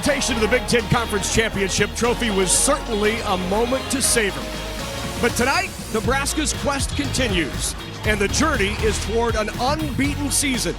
presentation of the Big Ten Conference Championship trophy was certainly a moment to savor. But tonight, Nebraska's quest continues, and the journey is toward an unbeaten season.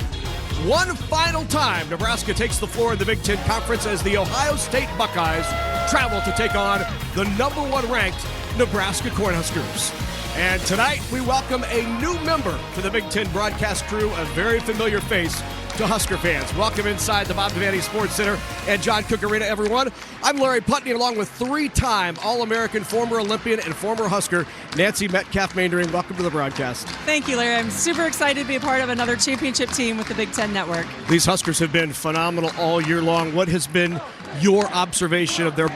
One final time, Nebraska takes the floor in the Big Ten Conference as the Ohio State Buckeyes travel to take on the number one ranked Nebraska Cornhuskers. And tonight, we welcome a new member to the Big Ten broadcast crew, a very familiar face to Husker fans. Welcome inside the Bob Devaney Sports Center and John Cook Arena, everyone. I'm Larry Putney, along with three-time All-American, former Olympian, and former Husker, Nancy Metcalf-Mandering. Welcome to the broadcast. Thank you, Larry. I'm super excited to be a part of another championship team with the Big Ten Network. These Huskers have been phenomenal all year long. What has been your observation of their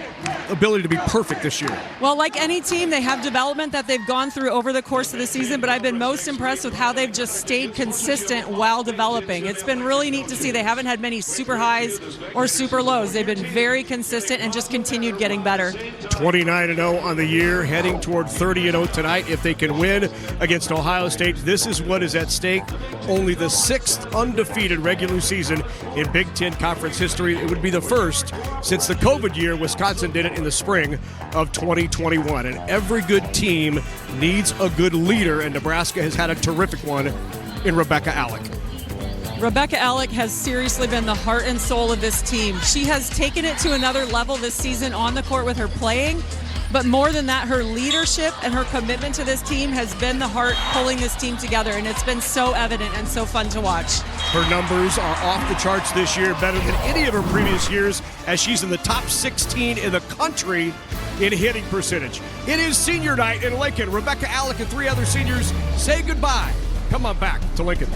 ability to be perfect this year? Well, like any team, they have development that they've gone through over the course of the season, but I've been most impressed with how they've just stayed consistent while developing. It's been really neat to see. They haven't had many super highs or super lows. They've been very consistent and just continued getting better. 29-0 on the year, heading toward 30-0 tonight if they can win against Ohio State. This is what is at stake. Only the sixth undefeated regular season in Big Ten Conference history. It would be the first since the COVID year Wisconsin did it in the spring of 2021. And every good team needs a good leader, and Nebraska has had a terrific one in Rebecca Alec. Rebecca Alec has seriously been the heart and soul of this team. She has taken it to another level this season on the court with her playing, but more than that, her leadership and her commitment to this team has been the heart pulling this team together, and it's been so evident and so fun to watch. Her numbers are off the charts this year, better than any of her previous years, as she's in the top 16 in the country in hitting percentage. It is senior night in Lincoln. Rebecca Alec and three other seniors say goodbye. Come on back to Lincoln.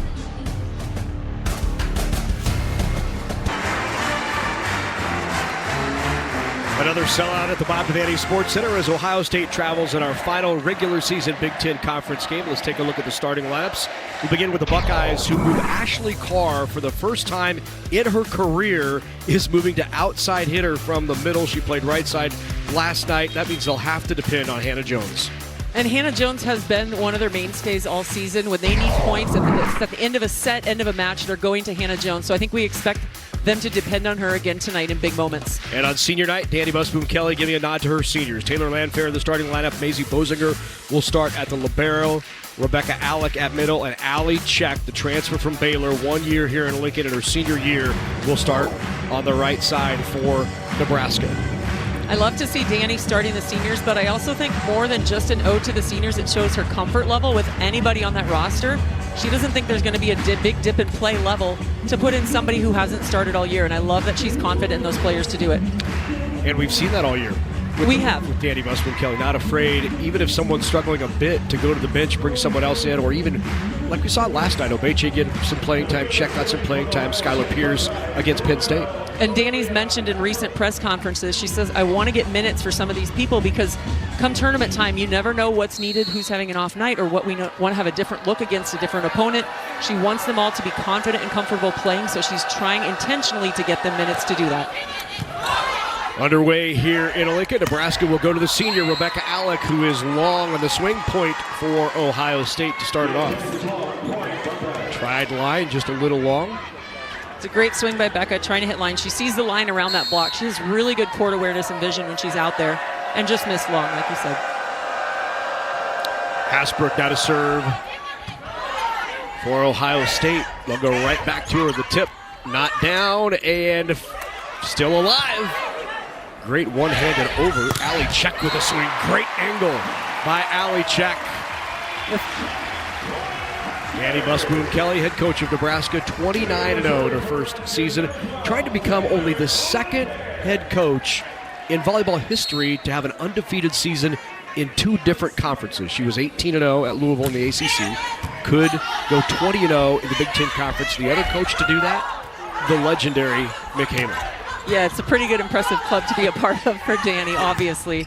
Another sellout at the Bob Devaney Sports Center as Ohio State travels in our final regular season Big Ten Conference game. Let's take a look at the starting lineups. We begin with the Buckeyes, who move Ashley Carr for the first time in her career, is moving to outside hitter from the middle. She played right side last night. That means they'll have to depend on Hannah Jones. And Hannah Jones has been one of their mainstays all season. When they need points at the end of a set, end of a match, they're going to Hannah Jones. So I think we expect them to depend on her again tonight in big moments. And on senior night, Danny Busboom-Kelly giving a nod to her seniors. Taylor Landfair in the starting lineup. Maisie Bozinger will start at the libero. Rebecca Alec at middle, and Allie Check, the transfer from Baylor, 1 year here in Lincoln, in her senior year, will start on the right side for Nebraska. I love to see Danny starting the seniors, but I also think more than just an ode to the seniors, it shows her comfort level with anybody on that roster. She doesn't think there's going to be a big dip in play level to put in somebody who hasn't started all year, and I love that she's confident in those players to do it. And we've seen that all year. We have. With Danny Busboom-Kelly, not afraid, even if someone's struggling a bit, to go to the bench, bring someone else in, or even, like we saw last night, Obeche get some playing time, Check got some playing time, Skylar Pierce against Penn State. And Danny's mentioned in recent press conferences, she says, I want to get minutes for some of these people because come tournament time, you never know what's needed, who's having an off night, or what we want to have a different look against a different opponent. She wants them all to be confident and comfortable playing, so she's trying intentionally to get them minutes to do that. Underway here in Lincoln, Nebraska will go to the senior, Rebecca Alec, who is long on the swing point for Ohio State to start it off. Tried line, just a little long. It's a great swing by Becca, trying to hit line. She sees the line around that block. She has really good court awareness and vision when she's out there, and just missed long, like you said. Hasbrook now to serve for Ohio State. They'll go right back to her. The tip, not down, and still alive. Great one-handed over. Allie Check with a swing. Great angle by Allie Check. Danny Busboom-Kelly, head coach of Nebraska, 29-0 in her first season. Trying to become only the second head coach in volleyball history to have an undefeated season in two different conferences. She was 18-0 at Louisville in the ACC. Could go 20-0 in the Big Ten Conference. The other coach to do that, the legendary Mick Hamer. Yeah, it's a pretty good, impressive club to be a part of for Danny, obviously.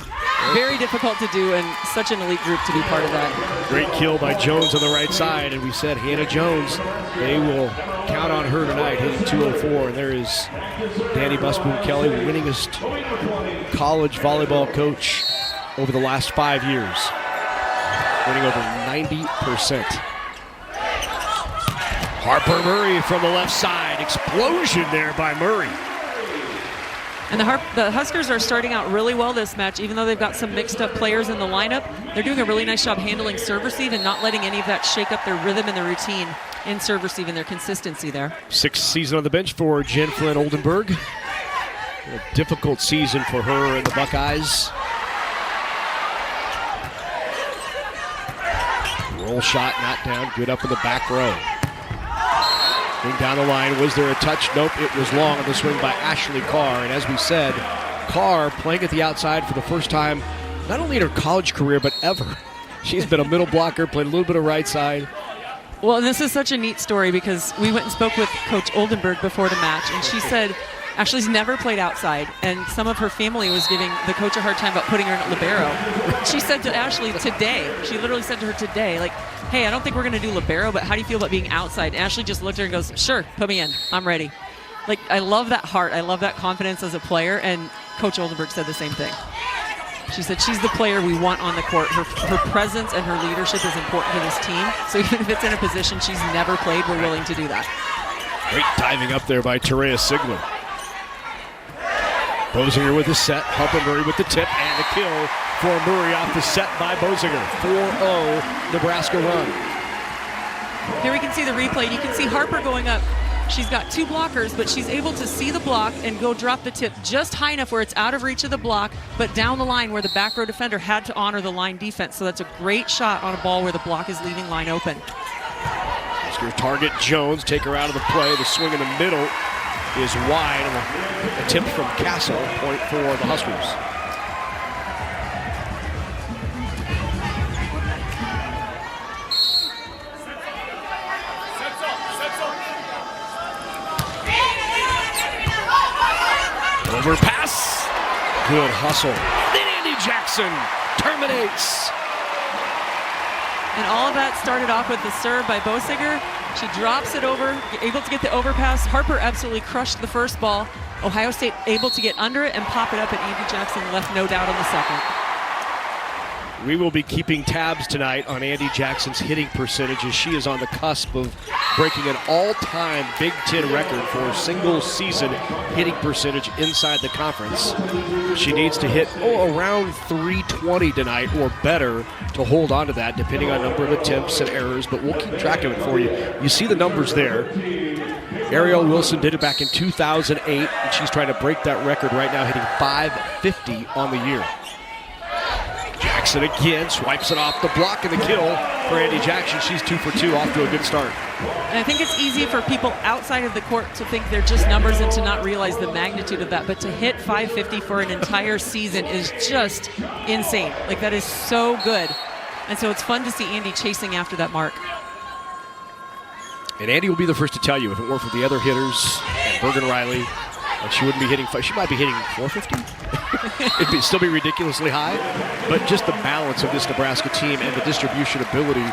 Very difficult to do, and such an elite group to be part of that. Great kill by Jones on the right side, and we said Hannah Jones, they will count on her tonight, hitting 204, and there is Danny Busboom-Kelly, winningest college volleyball coach over the last 5 years, winning over 90%. Harper Murray from the left side, explosion there by Murray. And the Huskers are starting out really well this match, even though they've got some mixed up players in the lineup. They're doing a really nice job handling serve receive and not letting any of that shake up their rhythm and their routine in serve receive and their consistency there. 6th season on the bench for Jen Flynn Oldenburg. A difficult season for her and the Buckeyes. Roll shot, not down, good up in the back row. Down the line, was there a touch? Nope, it was long on the swing by Ashley Carr. And as we said, Carr playing at the outside for the first time, not only in her college career, but ever. She's been a middle blocker, played a little bit of right side. Well, and this is such a neat story because we went and spoke with Coach Oldenburg before the match, and she said Ashley's never played outside, and some of her family was giving the coach a hard time about putting her in libero. She said to Ashley today, she literally said to her today, like, hey, I don't think we're going to do libero, but how do you feel about being outside? And Ashley just looked at her and goes, sure, put me in. I'm ready. Like, I love that heart. I love that confidence as a player, and Coach Oldenburg said the same thing. She said she's the player we want on the court. Her presence and her leadership is important to this team. So even if it's in a position she's never played, we're willing to do that. Great diving up there by Terea Sigler. Bosinger with the set, Harper Murray with the tip, and the kill for Murray off the set by Bosinger. 4-0 Nebraska run. Here we can see the replay. You can see Harper going up. She's got 2 blockers, but she's able to see the block and go drop the tip just high enough where it's out of reach of the block, but down the line where the back row defender had to honor the line defense. So that's a great shot on a ball where the block is leaving line open. Husker target Jones, take her out of the play. The swing in the middle is wide, and a attempt from Castle, point for the Huskers. Overpass, good hustle. Then Andi Jackson terminates. And all of that started off with the serve by Bosinger. She drops it over, able to get the overpass. Harper absolutely crushed the first ball. Ohio State able to get under it and pop it up, and Andi Jackson left no doubt on the second. We will be keeping tabs tonight on Andi Jackson's hitting percentage as she is on the cusp of breaking an all-time Big Ten record for single-season hitting percentage inside the conference. She needs to hit around 320 tonight or better to hold on to that, depending on number of attempts and errors, but we'll keep track of it for you. You see the numbers there. Ariel Wilson did it back in 2008, and she's trying to break that record right now, hitting .550 on the year. Jackson again swipes it off the block, and the kill for Andi Jackson. She's 2 for 2, off to a good start. And I think it's easy for people outside of the court to think they're just numbers and to not realize the magnitude of that. But to hit .550 for an entire season is just insane. Like, that is so good. And so it's fun to see Andi chasing after that mark. And Andi will be the first to tell you, if it weren't for the other hitters, and Bergen Riley, and she wouldn't be hitting, she might be hitting 450. It'd still be ridiculously high, but just the balance of this Nebraska team and the distribution ability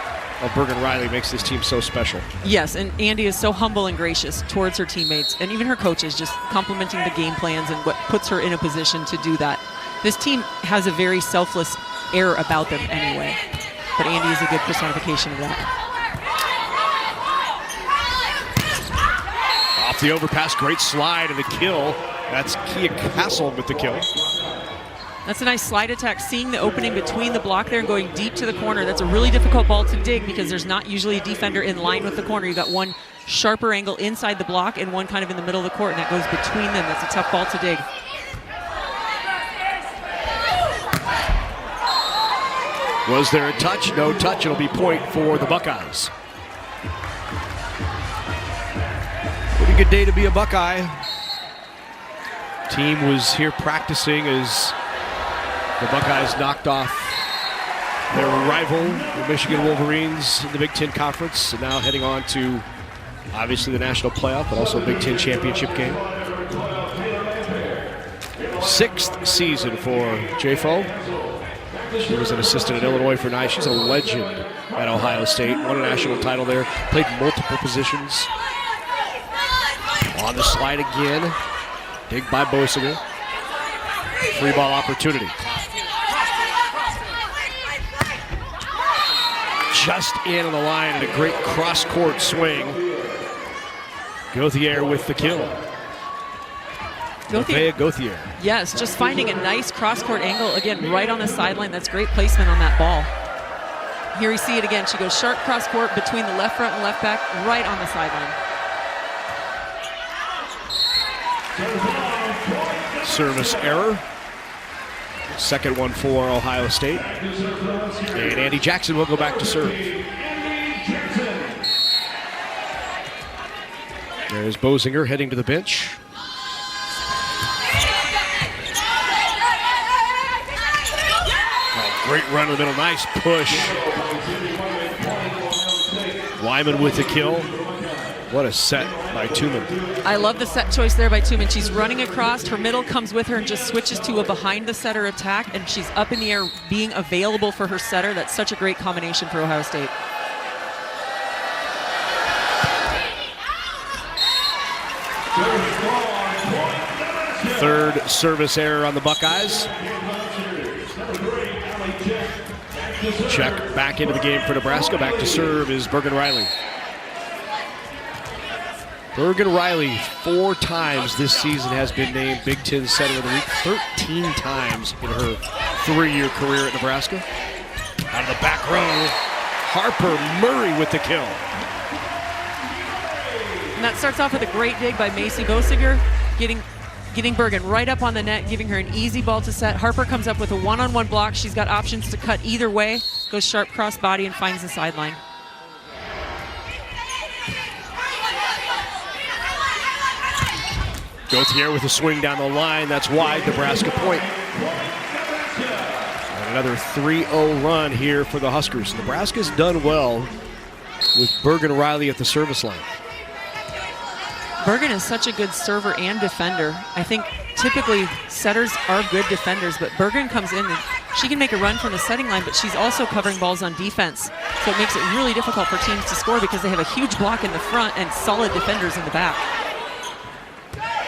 of Bergen Riley makes this team so special. Yes, and Andi is so humble and gracious towards her teammates and even her coaches, just complimenting the game plans and what puts her in a position to do that. This team has a very selfless air about them anyway, but Andi is a good personification of that. Off the overpass, great slide and the kill. That's Kia Castle with the kill. That's a nice slide attack, seeing the opening between the block there and going deep to the corner. That's a really difficult ball to dig because there's not usually a defender in line with the corner. You've got one sharper angle inside the block and one kind of in the middle of the court, and that goes between them. That's a tough ball to dig. Was there a touch? No touch. It'll be point for the Buckeyes. Pretty good day to be a Buckeye. Team was here practicing as the Buckeyes knocked off their rival, the Michigan Wolverines, in the Big Ten Conference, and now heading on to, obviously, the national playoff, but also a Big Ten championship game. 6th season for Jafo. She was an assistant at Illinois for 9. She's a legend at Ohio State. Won a national title there. Played multiple positions. On the slide again. Dig by Bosinger. Free ball opportunity. Just in on the line and a great cross-court swing. Gauthier with the kill. Gauthier. Yes, just finding a nice cross-court angle, again, right on the sideline. That's great placement on that ball. Here we see it again. She goes sharp cross-court between the left front and left back, right on the sideline. Service error. Second one for Ohio State. And Andi Jackson will go back to serve. There's Bosinger heading to the bench. Oh, great run in the middle, nice push. Wyman with the kill. What a set by Tuman. I love the set choice there by Tuman. She's running across, her middle comes with her and just switches to a behind the setter attack, and she's up in the air being available for her setter. That's such a great combination for Ohio State. Third service error on the Buckeyes. Check back into the game for Nebraska. Back to serve is Bergen Riley. Bergen Riley 4 times this season has been named Big Ten Setter of the Week. 13 times in her 3-year career at Nebraska. Out of the back row, Harper Murray with the kill. And that starts off with a great dig by Macy Bosinger, getting Bergen right up on the net, giving her an easy ball to set. Harper comes up with a one-on-one block. She's got options to cut either way, goes sharp cross body and finds the sideline. Gauthier with a swing down the line. That's wide. Nebraska point. And another 3-0 run here for the Huskers. Nebraska's done well with Bergen Riley at the service line. Bergen is such a good server and defender. I think typically setters are good defenders, but Bergen comes in and she can make a run from the setting line, but she's also covering balls on defense. So it makes it really difficult for teams to score because they have a huge block in the front and solid defenders in the back.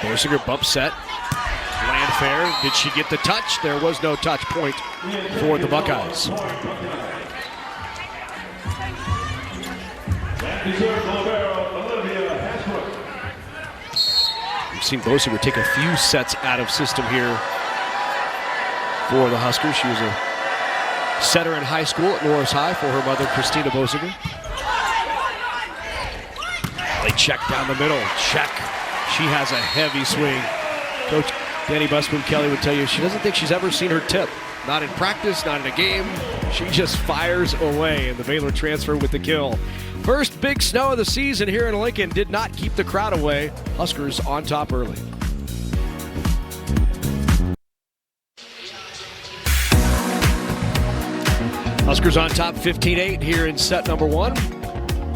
Bosinger bump set. Land fair. Did she get the touch? There was no touch. Point for the Buckeyes. We've seen Bosinger take a few sets out of system here for the Huskers. She was a setter in high school at Norris High for her mother, Christina Bosinger. They check down the middle. Check. She has a heavy swing. Coach Danny Busman-Kelly would tell you she doesn't think she's ever seen her tip. Not in practice, not in a game. She just fires away, and the Baylor transfer with the kill. First big snow of the season here in Lincoln did not keep the crowd away. Huskers on top early. Huskers on top 15-8 here in set number 1.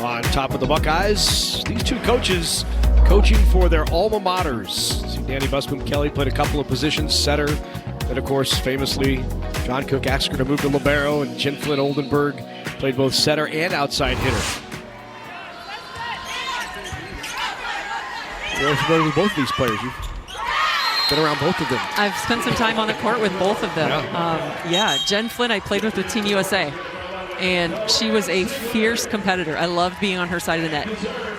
On top of the Buckeyes, these two coaches coaching for their alma maters. See, Danny Busman-Kelly played a couple of positions, setter, and of course, famously, John Cook asked her to move to libero, and Jen Flynn Oldenburg played both setter and outside hitter. You're familiar with both of these players. You've been around both of them. I've spent some time on the court with both of them. Yeah, Jen Flynn I played with Team USA. And she was a fierce competitor. I loved being on her side of the net.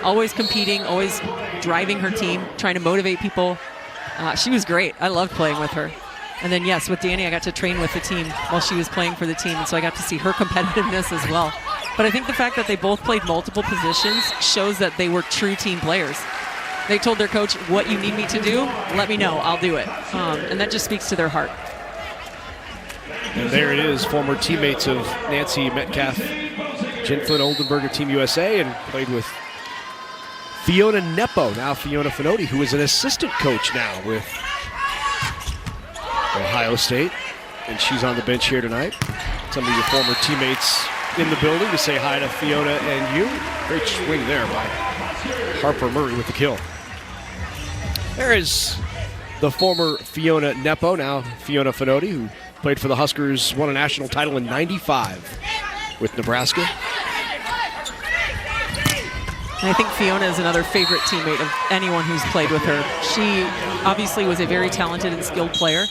Always competing, always driving her team, trying to motivate people. She was great. I loved playing with her. And then, yes, with Danny, I got to train with the team while she was playing for the team, and so I got to see her competitiveness as well. But I think the fact that they both played multiple positions shows that they were true team players. They told their coach, what you need me to do, let me know, I'll do it. And that just speaks to their heart. And there it is, former teammates of Nancy Metcalf, Jen Flynn Oldenburg of Team USA, and played with Fiona Nepo, now Fiona Finotti, who is an assistant coach now with Ohio State. And she's on the bench here tonight. Some of your former teammates in the building to say hi to Fiona and you. Great swing there by Harper Murray with the kill. There is the former Fiona Nepo, now Fiona Finotti, who played for the Huskers, won a national title in '95 with Nebraska. And I think Fiona is another favorite teammate of anyone who's played with her. She obviously was a very talented and skilled player,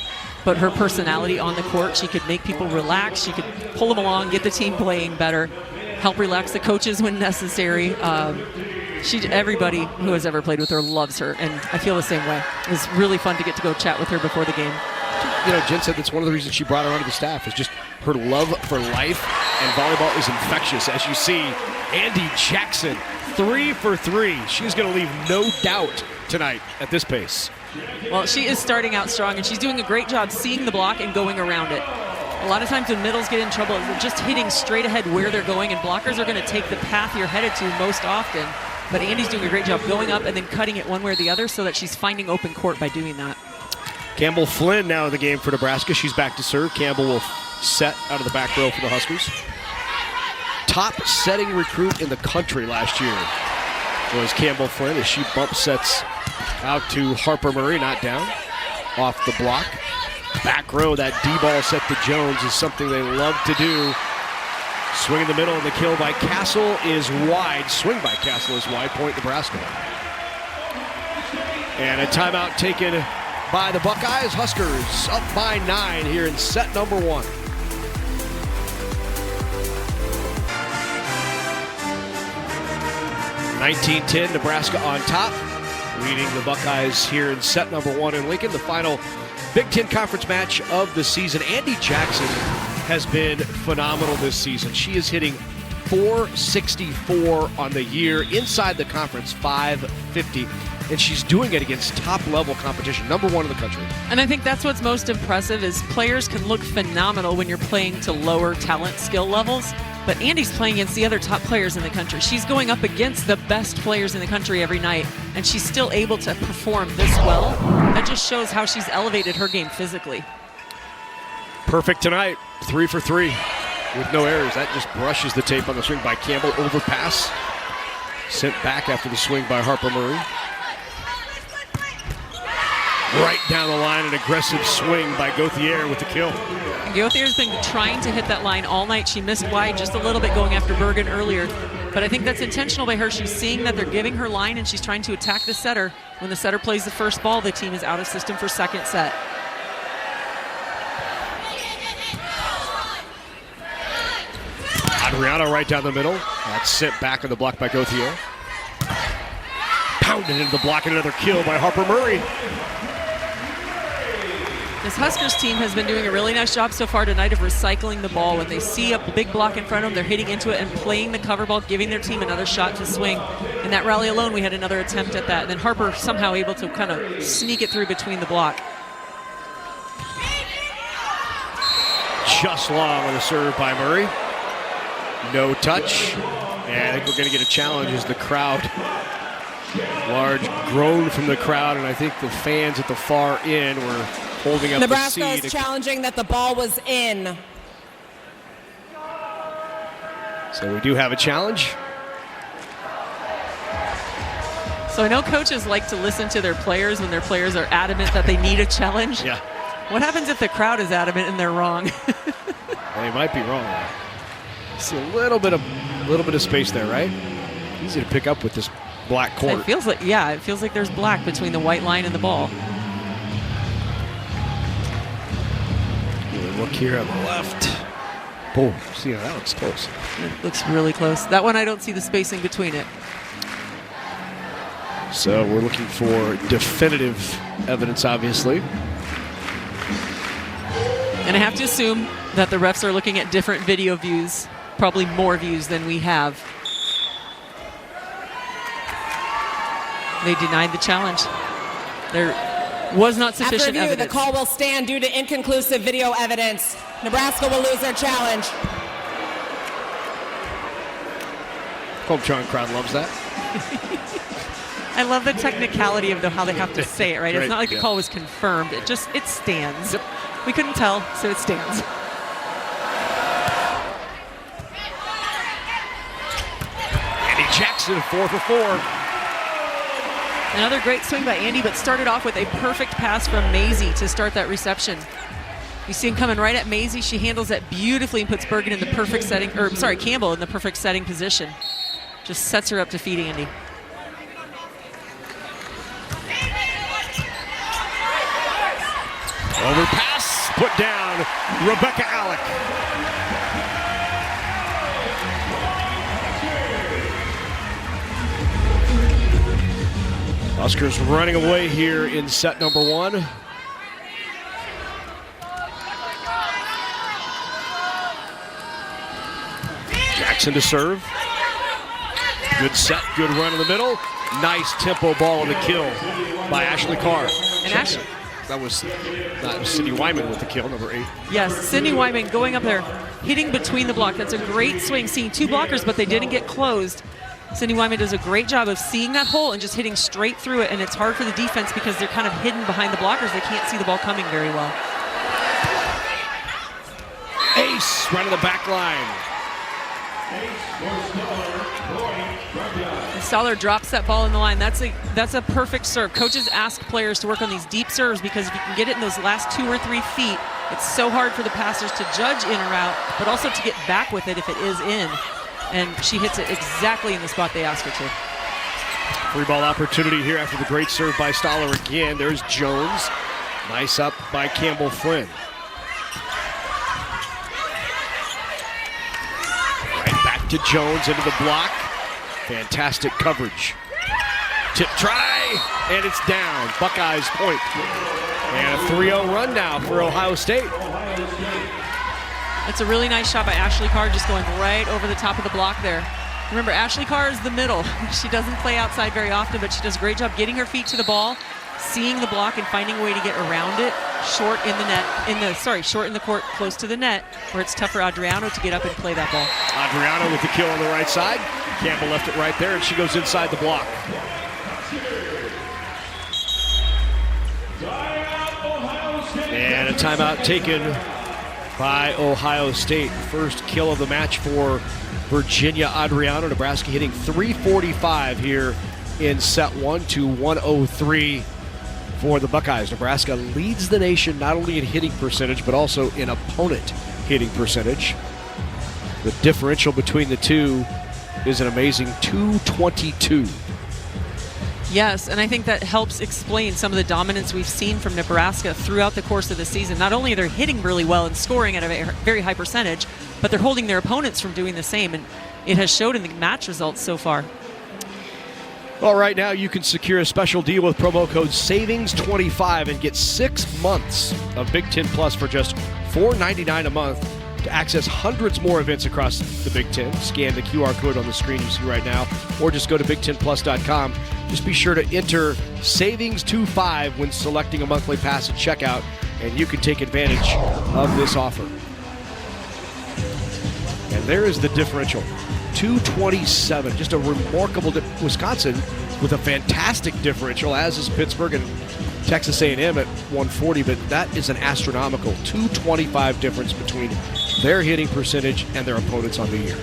but her personality on the court, she could make people relax, she could pull them along, get the team playing better, help relax the coaches when necessary. Everybody who has ever played with her loves her, and I feel the same way. It was really fun to get to go chat with her before the game. You know, Jen said that's one of the reasons she brought her onto the staff is just her love for life, and volleyball is infectious. As you see, Andi Jackson, 3 for 3. She's going to leave no doubt tonight at this pace. Well, she is starting out strong, and she's doing a great job seeing the block and going around it. A lot of times when middles get in trouble, they're just hitting straight ahead where they're going, and blockers are going to take the path you're headed to most often. But Andi's doing a great job going up and then cutting it one way or the other so that she's finding open court by doing that. Campbell Flynn now in the game for Nebraska. She's back to serve. Campbell will set out of the back row for the Huskers. Top setting recruit in the country last year was Campbell Flynn as she bump sets out to Harper Murray, not down, off the block. Back row, that D-ball set to Jones is something they love to do. Swing in the middle, and the kill by Castle is wide. Swing by Castle is wide, point Nebraska. And a timeout taken by the Buckeyes. Huskers up by 9 here in set number 1. (19-10) Nebraska on top, leading the Buckeyes here in set number 1 in Lincoln. The final Big Ten Conference match of the season. Andi Jackson has been phenomenal this season. She is hitting .464 on the year, inside the conference .550, and she's doing it against top-level competition, number 1 in the country. And I think that's what's most impressive is players can look phenomenal when you're playing to lower talent skill levels, but Andi's playing against the other top players in the country. She's going up against the best players in the country every night, and she's still able to perform this well. That just shows how she's elevated her game physically. Perfect tonight, 3 for 3 with no errors. That just brushes the tape on the swing by Campbell. Overpass sent back after the swing by Harper Murray. Right down the line, an aggressive swing by Gauthier with the kill. Gauthier's been trying to hit that line all night. She missed wide just a little bit going after Bergen earlier, but I think that's intentional by her. She's seeing that they're giving her line, and she's trying to attack the setter. When the setter plays the first ball, the team is out of system for second set. Adriano right down the middle. That's sent back on the block by Gauthier. Pounded into the block, and another kill by Harper Murray. This Huskers team has been doing a really nice job so far tonight of recycling the ball. When they see a big block in front of them, they're hitting into it and playing the cover ball, giving their team another shot to swing. In that rally alone, we had another attempt at that. And then Harper somehow able to kind of sneak it through between the block. Just long on the serve by Murray. No touch. And I think we're going to get a challenge as the crowd. Large groan from the crowd, and I think the fans at the far end were holding up Nebraska the is challenging that the ball was in. So we do have a challenge. So I know coaches like to listen to their players when their players are adamant that they need a challenge. Yeah. What happens if the crowd is adamant and they're wrong? They might be wrong. See a little bit of space there, right? Easy to pick up with this black court. It feels like, yeah, it feels like there's black between the white line and the ball. Look here on the left. Boom. See, that looks close. It looks really close. That one, I don't see the spacing between it. So we're looking for definitive evidence, obviously. And I have to assume that the refs are looking at different video views, probably more views than we have. They denied the challenge. There was not sufficient After review, evidence. the call will stand due to inconclusive video evidence. Nebraska will lose their challenge. Hometron crowd loves that. I love the technicality of how they have to say it, right? It's not like the call was confirmed. It stands. Yep. We couldn't tell, so it stands. Andi Jackson, 4 for 4. Another great swing by Andi, but started off with a perfect pass from Maisie to start that reception. You see him coming right at Maisie. She handles that beautifully and puts Bergen in the perfect setting, or sorry, Campbell in the perfect setting position. Just sets her up to feed Andi. Overpass, put down, Rebecca Alec. Huskers running away here in set number 1. Jackson to serve. Good set, good run in the middle. Nice tempo ball and the kill by Ashley Carr. And Ashley. That was Sydney Wyman with the kill, number 8. Yes, Sydney Wyman going up there, hitting between the block. That's a great swing, seeing 2 blockers, but they didn't get closed. Sydney Wyman does a great job of seeing that hole and just hitting straight through it, and it's hard for the defense because they're kind of hidden behind the blockers. They can't see the ball coming very well. Ace, right on the back line. Stoller drops that ball in the line. That's a perfect serve. Coaches ask players to work on these deep serves because if you can get it in those last 2 or 3 feet, it's so hard for the passers to judge in or out, but also to get back with it if it is in. And she hits it exactly in the spot they ask her to. Free ball opportunity here after the great serve by Stoller again. There's Jones. Nice up by Campbell Flynn. Right back to Jones into the block. Fantastic coverage. Tip try, and it's down. Buckeyes point. And a 3-0 run now for Ohio State. It's a really nice shot by Ashley Carr, just going right over the top of the block there. Remember, Ashley Carr is the middle. She doesn't play outside very often, but she does a great job getting her feet to the ball, seeing the block and finding a way to get around it, short in the court, close to the net, where it's tough for Adriano to get up and play that ball. Adriano with the kill on the right side. Campbell left it right there, and she goes inside the block. And a timeout taken by Ohio State. First kill of the match for Virginia Adriano. Nebraska hitting .345 here in set 1 to 103 for the Buckeyes. Nebraska leads the nation not only in hitting percentage, but also in opponent hitting percentage. The differential between the two is an amazing .222. Yes, and I think that helps explain some of the dominance we've seen from Nebraska throughout the course of the season. Not only are they hitting really well and scoring at a very high percentage, but they're holding their opponents from doing the same, and it has showed in the match results so far. Well, right now you can secure a special deal with promo code SAVINGS25 and get 6 months of Big Ten Plus for just $4.99 a month to access hundreds more events across the Big Ten. Scan the QR code on the screen you see right now, or just go to BigTenPlus.com. Just be sure to enter SAVINGS25 when selecting a monthly pass at checkout, and you can take advantage of this offer. And there is the differential, .227. Just a remarkable Wisconsin with a fantastic differential, as is Pittsburgh and Texas A&M at 140, but that is an astronomical .225 difference between their hitting percentage and their opponents on the year.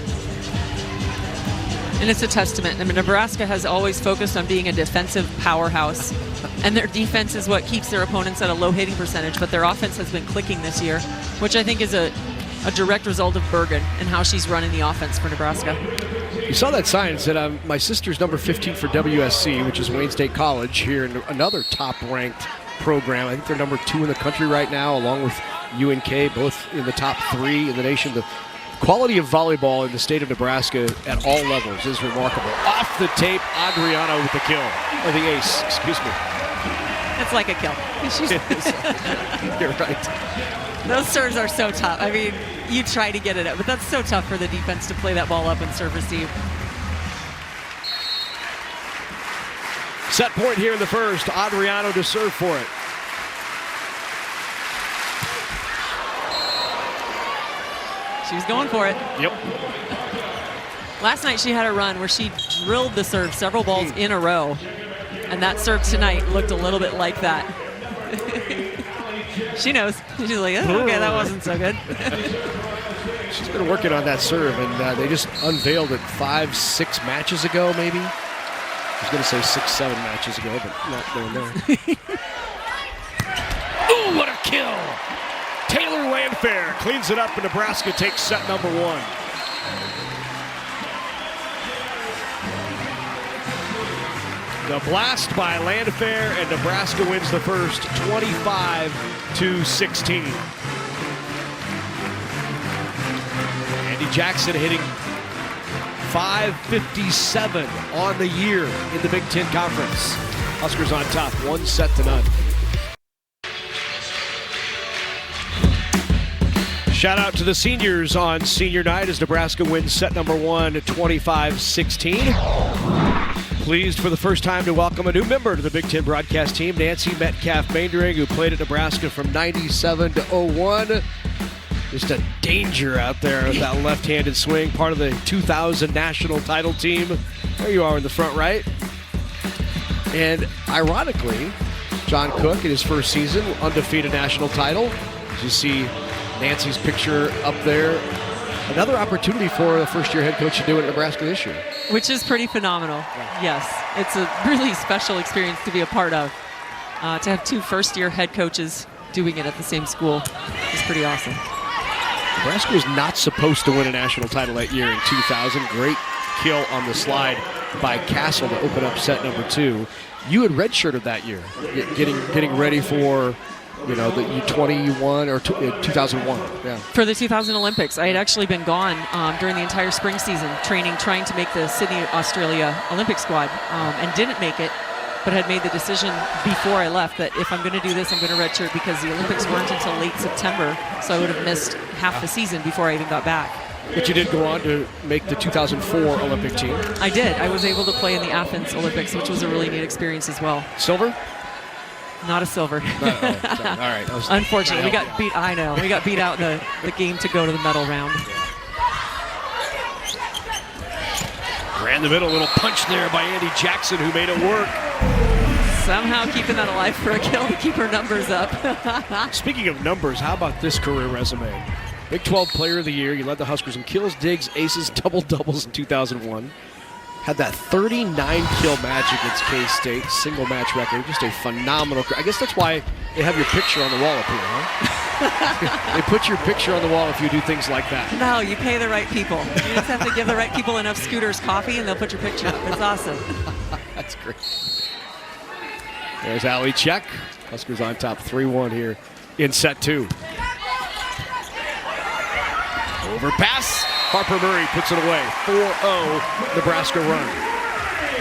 And it's a testament. I mean, Nebraska has always focused on being a defensive powerhouse, and their defense is what keeps their opponents at a low hitting percentage, but their offense has been clicking this year, which I think is a direct result of Bergen and how she's running the offense for Nebraska. You saw that sign that said, my sister's number 15 for WSC, which is Wayne State College, here in another top-ranked program. I think they're number 2 in the country right now, along with UNK, both in the top 3 in the nation. The quality of volleyball in the state of Nebraska at all levels is remarkable. Off the tape, Adriano with the kill, or the ace, excuse me. It's like a kill. You're right. Those serves are so tough. I mean, you try to get it up, but that's so tough for the defense to play that ball up and serve receive. Set point here in the first. Adriano to serve for it. She was going for it. Yep. Last night she had a run where she drilled the serve several balls in a row, and that serve tonight looked a little bit like that. She knows. She's like, oh, okay, that wasn't so good. She's been working on that serve, and they just unveiled it 5-6 matches ago, maybe. I was going to say 6-7 matches ago, but not going there. Ooh, what a kill! Taylor Landfair cleans it up, and Nebraska takes set number 1. The blast by Landfair, and Nebraska wins the first 25-16. Andi Jackson hitting .557 on the year in the Big Ten Conference. Huskers on top, 1-0. Shout out to the seniors on senior night as Nebraska wins set number 1 25-16. Pleased for the first time to welcome a new member to the Big Ten broadcast team, Nancy Metcalf-Maindring, who played at Nebraska from 97 to 01. Just a danger out there with that left-handed swing, part of the 2000 national title team. There you are in the front right. And ironically, John Cook in his first season, undefeated national title. As you see Nancy's picture up there. Another opportunity for a first-year head coach to do it at Nebraska this year. Which is pretty phenomenal. Yes, it's a really special experience to be a part of. To have 2 first-year head coaches doing it at the same school is pretty awesome. Nebraska was not supposed to win a national title that year in 2000. Great kill on the slide by Castle to open up set number 2. You had redshirted that year, getting ready for the U21 or 2001. Yeah. For the 2000 Olympics, I had actually been gone during the entire spring season, training, trying to make the Sydney, Australia Olympic squad, and didn't make it, but had made the decision before I left that if I'm going to do this, I'm going to redshirt because the Olympics weren't until late September, so I would have missed half the season before I even got back. But you did go on to make the 2004 Olympic team. I did. I was able to play in the Athens Olympics, which was a really neat experience as well. Silver? Not a silver. All right. Unfortunately, we got beat. I know. We got beat out in the game to go to the medal round. Ran the middle, little punch there by Andi Jackson, who made it work. Somehow keeping that alive for a kill to keep her numbers up. Speaking of numbers, how about this career resume? Big 12 Player of the Year. You led the Huskers in kills, digs, aces, double-doubles in 2001. Had that 39-kill match against K-State, single match record. Just a phenomenal. I guess that's why they have your picture on the wall up here, huh? They put your picture on the wall if you do things like that. No, you pay the right people. You just have to give the right people enough Scooters coffee, and they'll put your picture up. It's awesome. That's great. There's Ali Check. Huskers on top 3-1 here in set 2. Overpass. Harper Murray puts it away. 4-0 Nebraska run.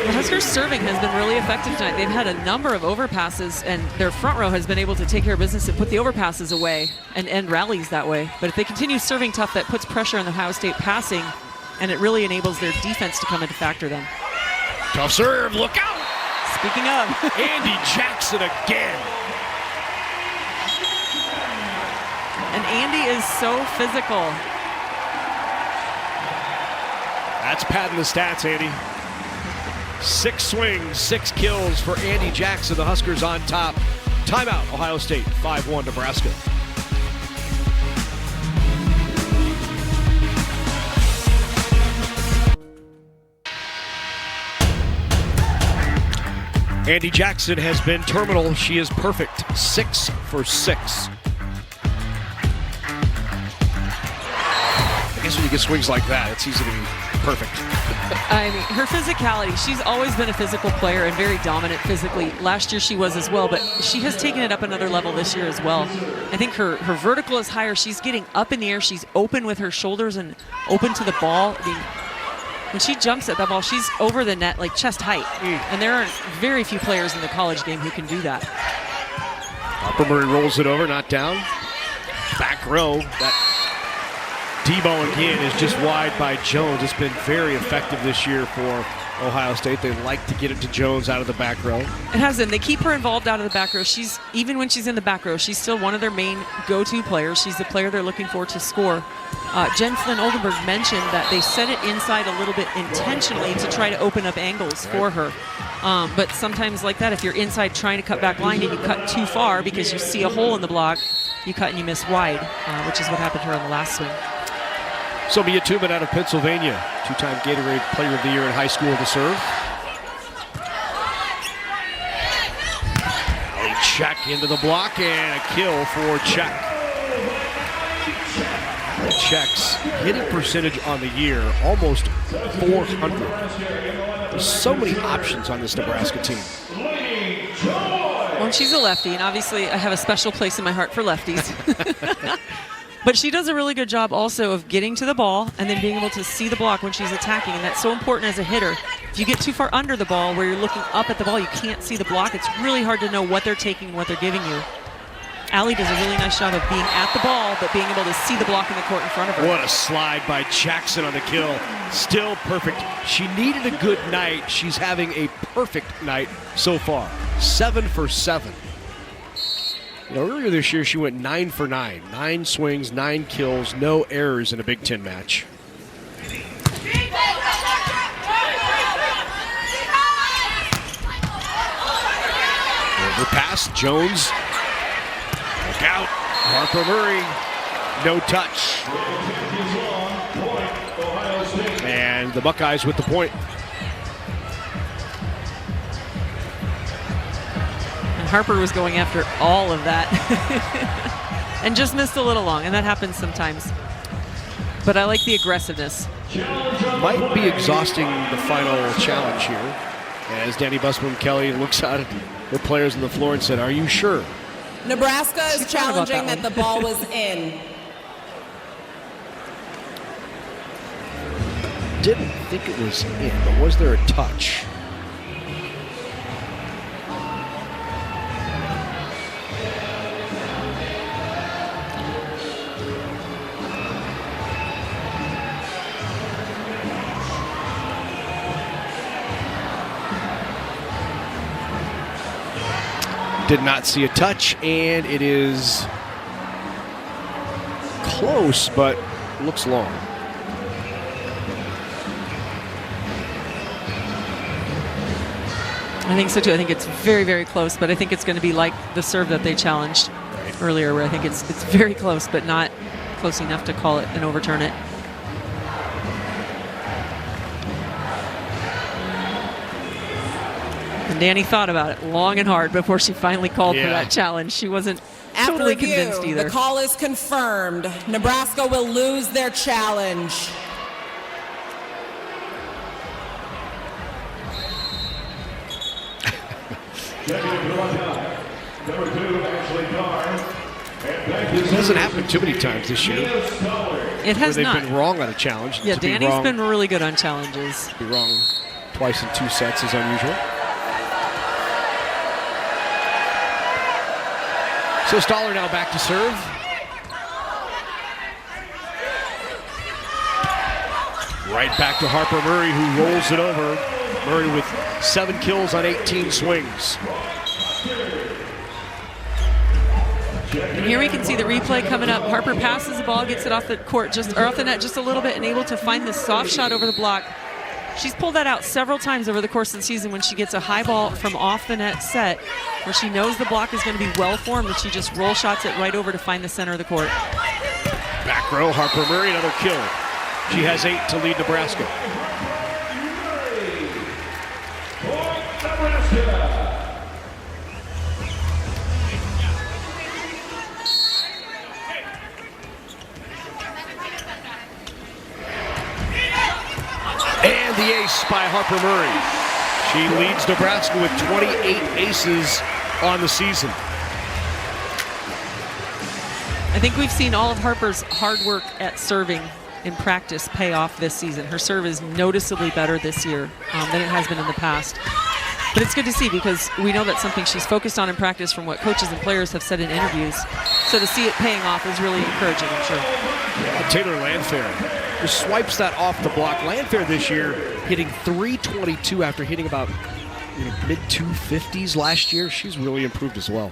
The Huskers serving has been really effective tonight. They've had a number of overpasses, and their front row has been able to take care of business and put the overpasses away and end rallies that way. But if they continue serving tough, that puts pressure on the Ohio State passing, and it really enables their defense to come into factor then. Tough serve. Look out. Speaking of. Andi Jackson again. And Andi is so physical. That's padding the stats, Andi. 6 swings, 6 kills for Andi Jackson. The Huskers on top. Timeout, Ohio State, 5-1 Nebraska. Andi Jackson has been terminal. She is perfect. 6 for 6. I guess when you get swings like that, it's easy to be perfect. I mean, her physicality, she's always been a physical player and very dominant physically. Last year she was as well, but she has taken it up another level this year as well. I think her vertical is higher. She's getting up in the air. She's open with her shoulders and open to the ball. I mean, when she jumps at that ball, she's over the net like chest height. And there are very few players in the college game who can do that. Harper Murray rolls it over, not down. Back row. That D-ball again is just wide by Jones. It's been very effective this year for Ohio State. They like to get it to Jones out of the back row. It has been. They keep her involved out of the back row. Even when she's in the back row, she's still one of their main go-to players. She's the player they're looking for to score. Jen Flynn-Oldenburg mentioned that they set it inside a little bit intentionally to try to open up angles for her. But sometimes like that, if you're inside trying to cut back line and you cut too far because you see a hole in the block, you cut and you miss wide, which is what happened to her on the last swing. Sophia Tubman out of Pennsylvania, 2-time Gatorade Player of the Year in high school to serve. Ali Check into the block and a kill for Check. Check's hitting percentage on the year, almost 400. There's so many options on this Nebraska team. Well, she's a lefty, and obviously I have a special place in my heart for lefties. But she does a really good job also of getting to the ball and then being able to see the block when she's attacking, and that's so important as a hitter If you get too far under the ball where you're looking up at the ball, you can't see the block. It's really hard to know what they're taking and what they're giving you. Allie does a really nice job of being at the ball, but being able to see the block in the court in front of her. What a slide by Jackson on the kill. Still perfect. She needed a good night. She's having a perfect night so far. 7 for 7. You know, earlier this year, she went 9 for 9. 9 swings, 9 kills, no errors in a Big Ten match. Over pass, Jones. Look out. Harper Murray, no touch. And the Buckeyes with the point. And Harper was going after all of that and just missed a little long, and that happens sometimes. But I like the aggressiveness. Might be exhausting the final challenge here, as Danny Busman-Kelly looks out at the players on the floor and said, "Are you sure?" Nebraska is She's thought about challenging that that the ball was in. Didn't think it was in, but was there a touch? Did not see a touch, and it is close, but looks long. I think so too. I think it's very, very close, but I think it's going to be like the serve that they challenged earlier, where I think it's very close, but not close enough to call it and overturn it. And Danny thought about it long and hard before she finally called for that challenge. She wasn't totally convinced either. The call is confirmed. Nebraska will lose their challenge. This hasn't happened too many times this year. It has where not. they've been wrong on a challenge. Yeah, To be Danny's wrong- been really good on challenges. Be wrong twice in 2 sets is unusual. So Stoller now back to serve. Right back to Harper Murray, who rolls it over. Murray with 7 kills on 18 swings. And here we can see the replay coming up. Harper passes the ball, gets it off the court, or off the net just a little bit, and able to find the soft shot over the block. She's pulled that out several times over the course of the season when she gets a high ball from off the net set, where she knows the block is going to be well formed, and she just roll shots it right over to find the center of the court. Back row, Harper Murray, another kill. She has 8 to lead Nebraska. And the ace by Harper Murray. She leads Nebraska with 28 aces on the season. I think we've seen all of Harper's hard work at serving in practice pay off this season. Her serve is noticeably better this year than it has been in the past. But it's good to see, because we know that's something she's focused on in practice from what coaches and players have said in interviews. So to see it paying off is really encouraging, I'm sure. Taylor Landfair just swipes that off the block. Landfair this year hitting .322 after hitting about mid-250s last year. She's really improved as well.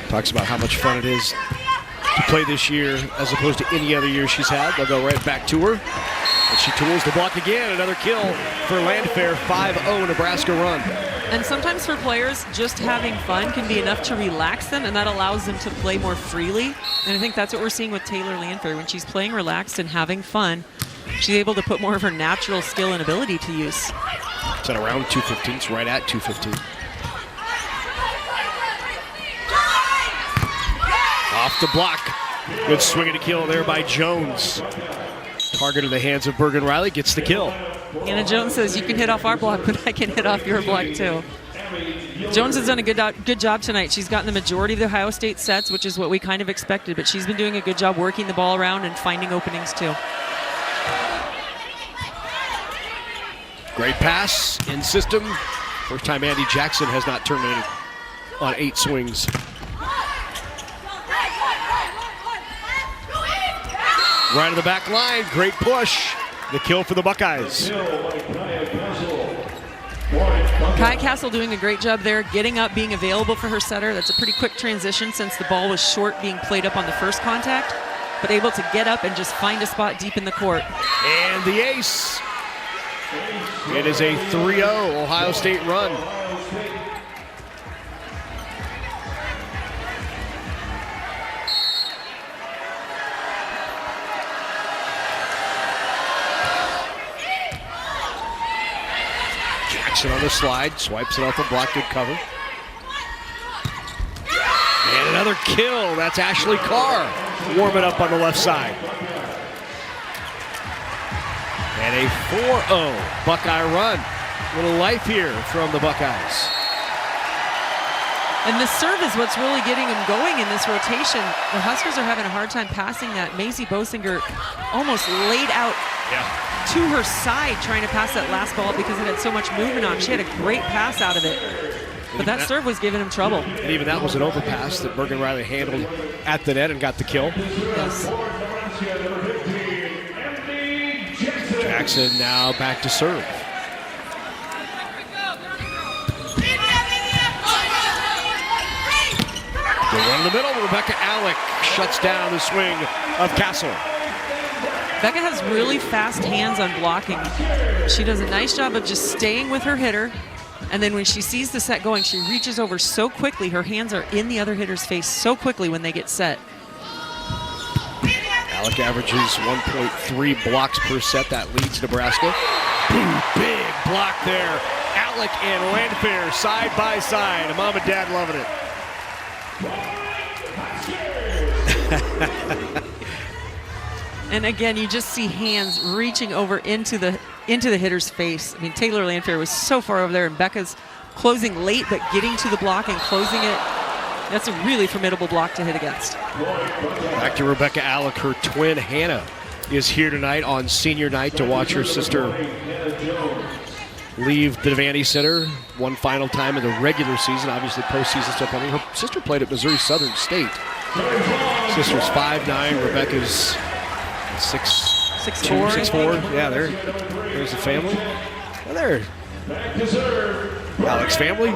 Talks about how much fun it is to play this year as opposed to any other year she's had. They'll go right back to her. And she tools the block again. Another kill for Landfair. 5-0 Nebraska run. And sometimes for players, just having fun can be enough to relax them, and that allows them to play more freely. And I think that's what we're seeing with Taylor Landfair. When she's playing relaxed and having fun, she's able to put more of her natural skill and ability to use. It's at around 215. It's right at 215. Off the block. Good swing and a kill there by Jones. Target in the hands of Bergen Riley, gets the kill. Anna Jones says, you can hit off our block, but I can hit off your block too. Jones has done a good job tonight. She's gotten the majority of the Ohio State sets, which is what we kind of expected, but she's been doing a good job working the ball around and finding openings too. Great pass in system. First time Andi Jackson has not terminated on 8 swings. Right of the back line, great push. The kill for the Buckeyes. Kai Castle doing a great job there, getting up, being available for her setter. That's a pretty quick transition since the ball was short being played up on the first contact, but able to get up and just find a spot deep in the court. And the ace. It is a 3-0 Ohio State run. Jackson on the slide, swipes it off the block, good cover. And another kill, that's Ashley Carr warming up on the left side. And a 4-0 Buckeye run. Little life here from the Buckeyes. And the serve is what's really getting them going in this rotation. The Huskers are having a hard time passing that. Maisie Bosinger almost laid out to her side trying to pass that last ball because it had so much movement on. She had a great pass out of it. But that serve was giving him trouble. And even that was an overpass that Morgan Riley handled at the net and got the kill. Yes. Jackson now back to serve. Good run in the middle. Rebecca Alec shuts down the swing of Castle. Becca has really fast hands on blocking. She does a nice job of just staying with her hitter. And then when she sees the set going, she reaches over so quickly. Her hands are in the other hitter's face so quickly when they get set. Alec averages 1.3 blocks per set. That leads Nebraska. Boom, big block there. Alec and Landfair side by side. Mom and Dad loving it. And again, you just see hands reaching over into the hitter's face. I mean, Taylor Landfair was so far over there, and Becca's closing late, but getting to the block and closing it. That's a really formidable block to hit against. Back to Rebecca Alec. Her twin Hannah is here tonight on senior night to watch her sister leave the Devaney Center one final time in the regular season. Obviously, postseason still coming. Her sister played at Missouri Southern State. Sister's 5'9", Rebecca's 6'4". 6'4". Yeah, there's the family. And there, Alec's family.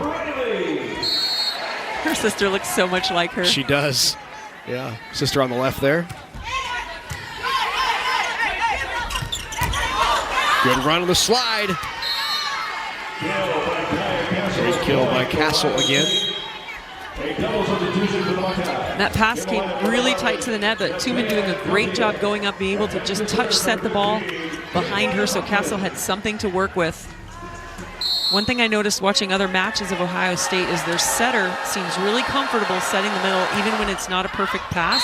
Her sister looks so much like her. She does. Yeah, sister on the left there. Good run on the slide. Great kill by Castle again. That pass came really tight to the net, but Tuman doing a great job going up, being able to just touch set the ball behind her, so Castle had something to work with. One thing I noticed watching other matches of Ohio State is their setter seems really comfortable setting the middle even when it's not a perfect pass.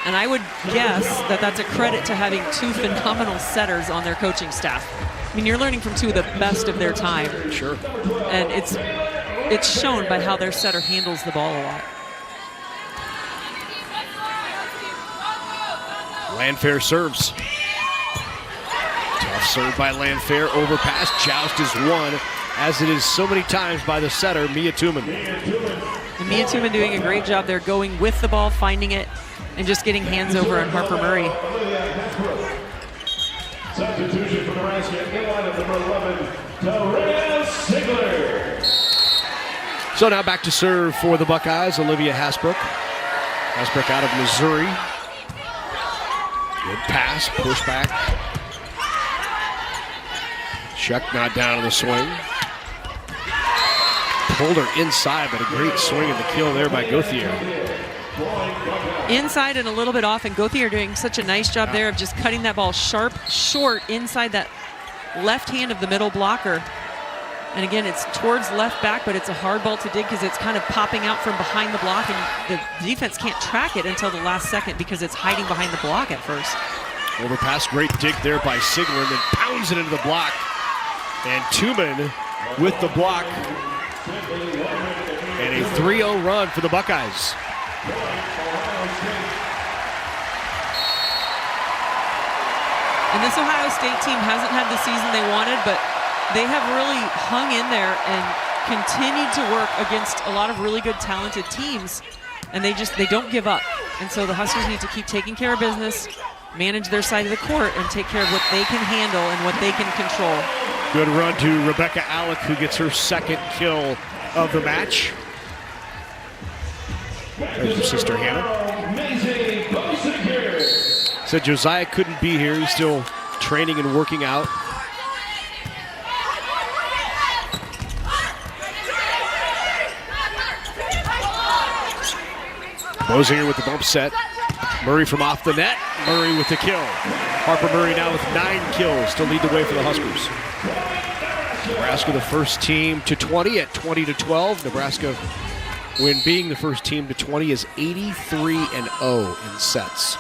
And I would guess that that's a credit to having 2 phenomenal setters on their coaching staff. I mean, you're learning from 2 of the best of their time. Sure. And it's shown by how their setter handles the ball a lot. Landfair serves. Tough serve by Landfair. Overpass. Joust is won, as it is so many times by the setter, Mia Tuman. And Mia Tuman doing a great job there, going with the ball, finding it, and just getting hands over on Harper Murray. Substitution for Nebraska, in line at number 11, Terrell Sigler. So now back to serve for the Buckeyes, Olivia Hasbrook. Hasbrook out of Missouri. Good pass, push back. Shuck not down on the swing. Pulled her inside, but a great swing and the kill there by Gauthier. Inside and a little bit off, and Gauthier doing such a nice job there of just cutting that ball sharp, short, inside that left hand of the middle blocker. And again, it's towards left back, but it's a hard ball to dig because it's kind of popping out from behind the block, and the defense can't track it until the last second because it's hiding behind the block at first. Overpass, great dig there by Sigler, and then pounds it into the block. And Tuman with the block. And a 3-0 run for the Buckeyes. And this Ohio State team hasn't had the season they wanted, but they have really hung in there and continued to work against a lot of really good, talented teams, and they don't give up. And so the Huskers need to keep taking care of business, manage their side of the court, and take care of what they can handle and what they can control. Good run to Rebecca Alec, who gets her second kill of the match. There's her sister Hannah. Said Josiah couldn't be here. He's still training and working out. Mosier with the bump set. Murray from off the net. Murray with the kill. Harper Murray now with 9 kills to lead the way for the Huskers. Nebraska the first team to 20 at 20-12. Nebraska, when being the first team to 20, is 83-0 in sets.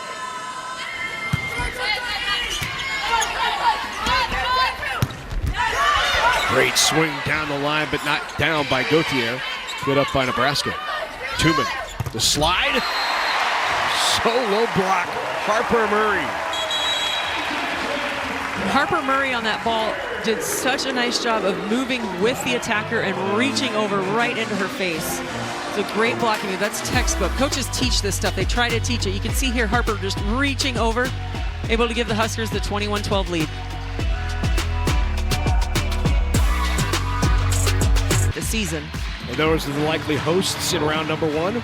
Great swing down the line, but not down by Gauthier. Good up by Nebraska. Tuman, the slide. Solo block, Harper Murray. Harper Murray on that ball did such a nice job of moving with the attacker and reaching over right into her face. It's a great blocking move. That's textbook. Coaches teach this stuff. They try to teach it. You can see here Harper just reaching over, able to give the Huskers the 21-12 lead. The season. And those are the likely hosts in round number 1.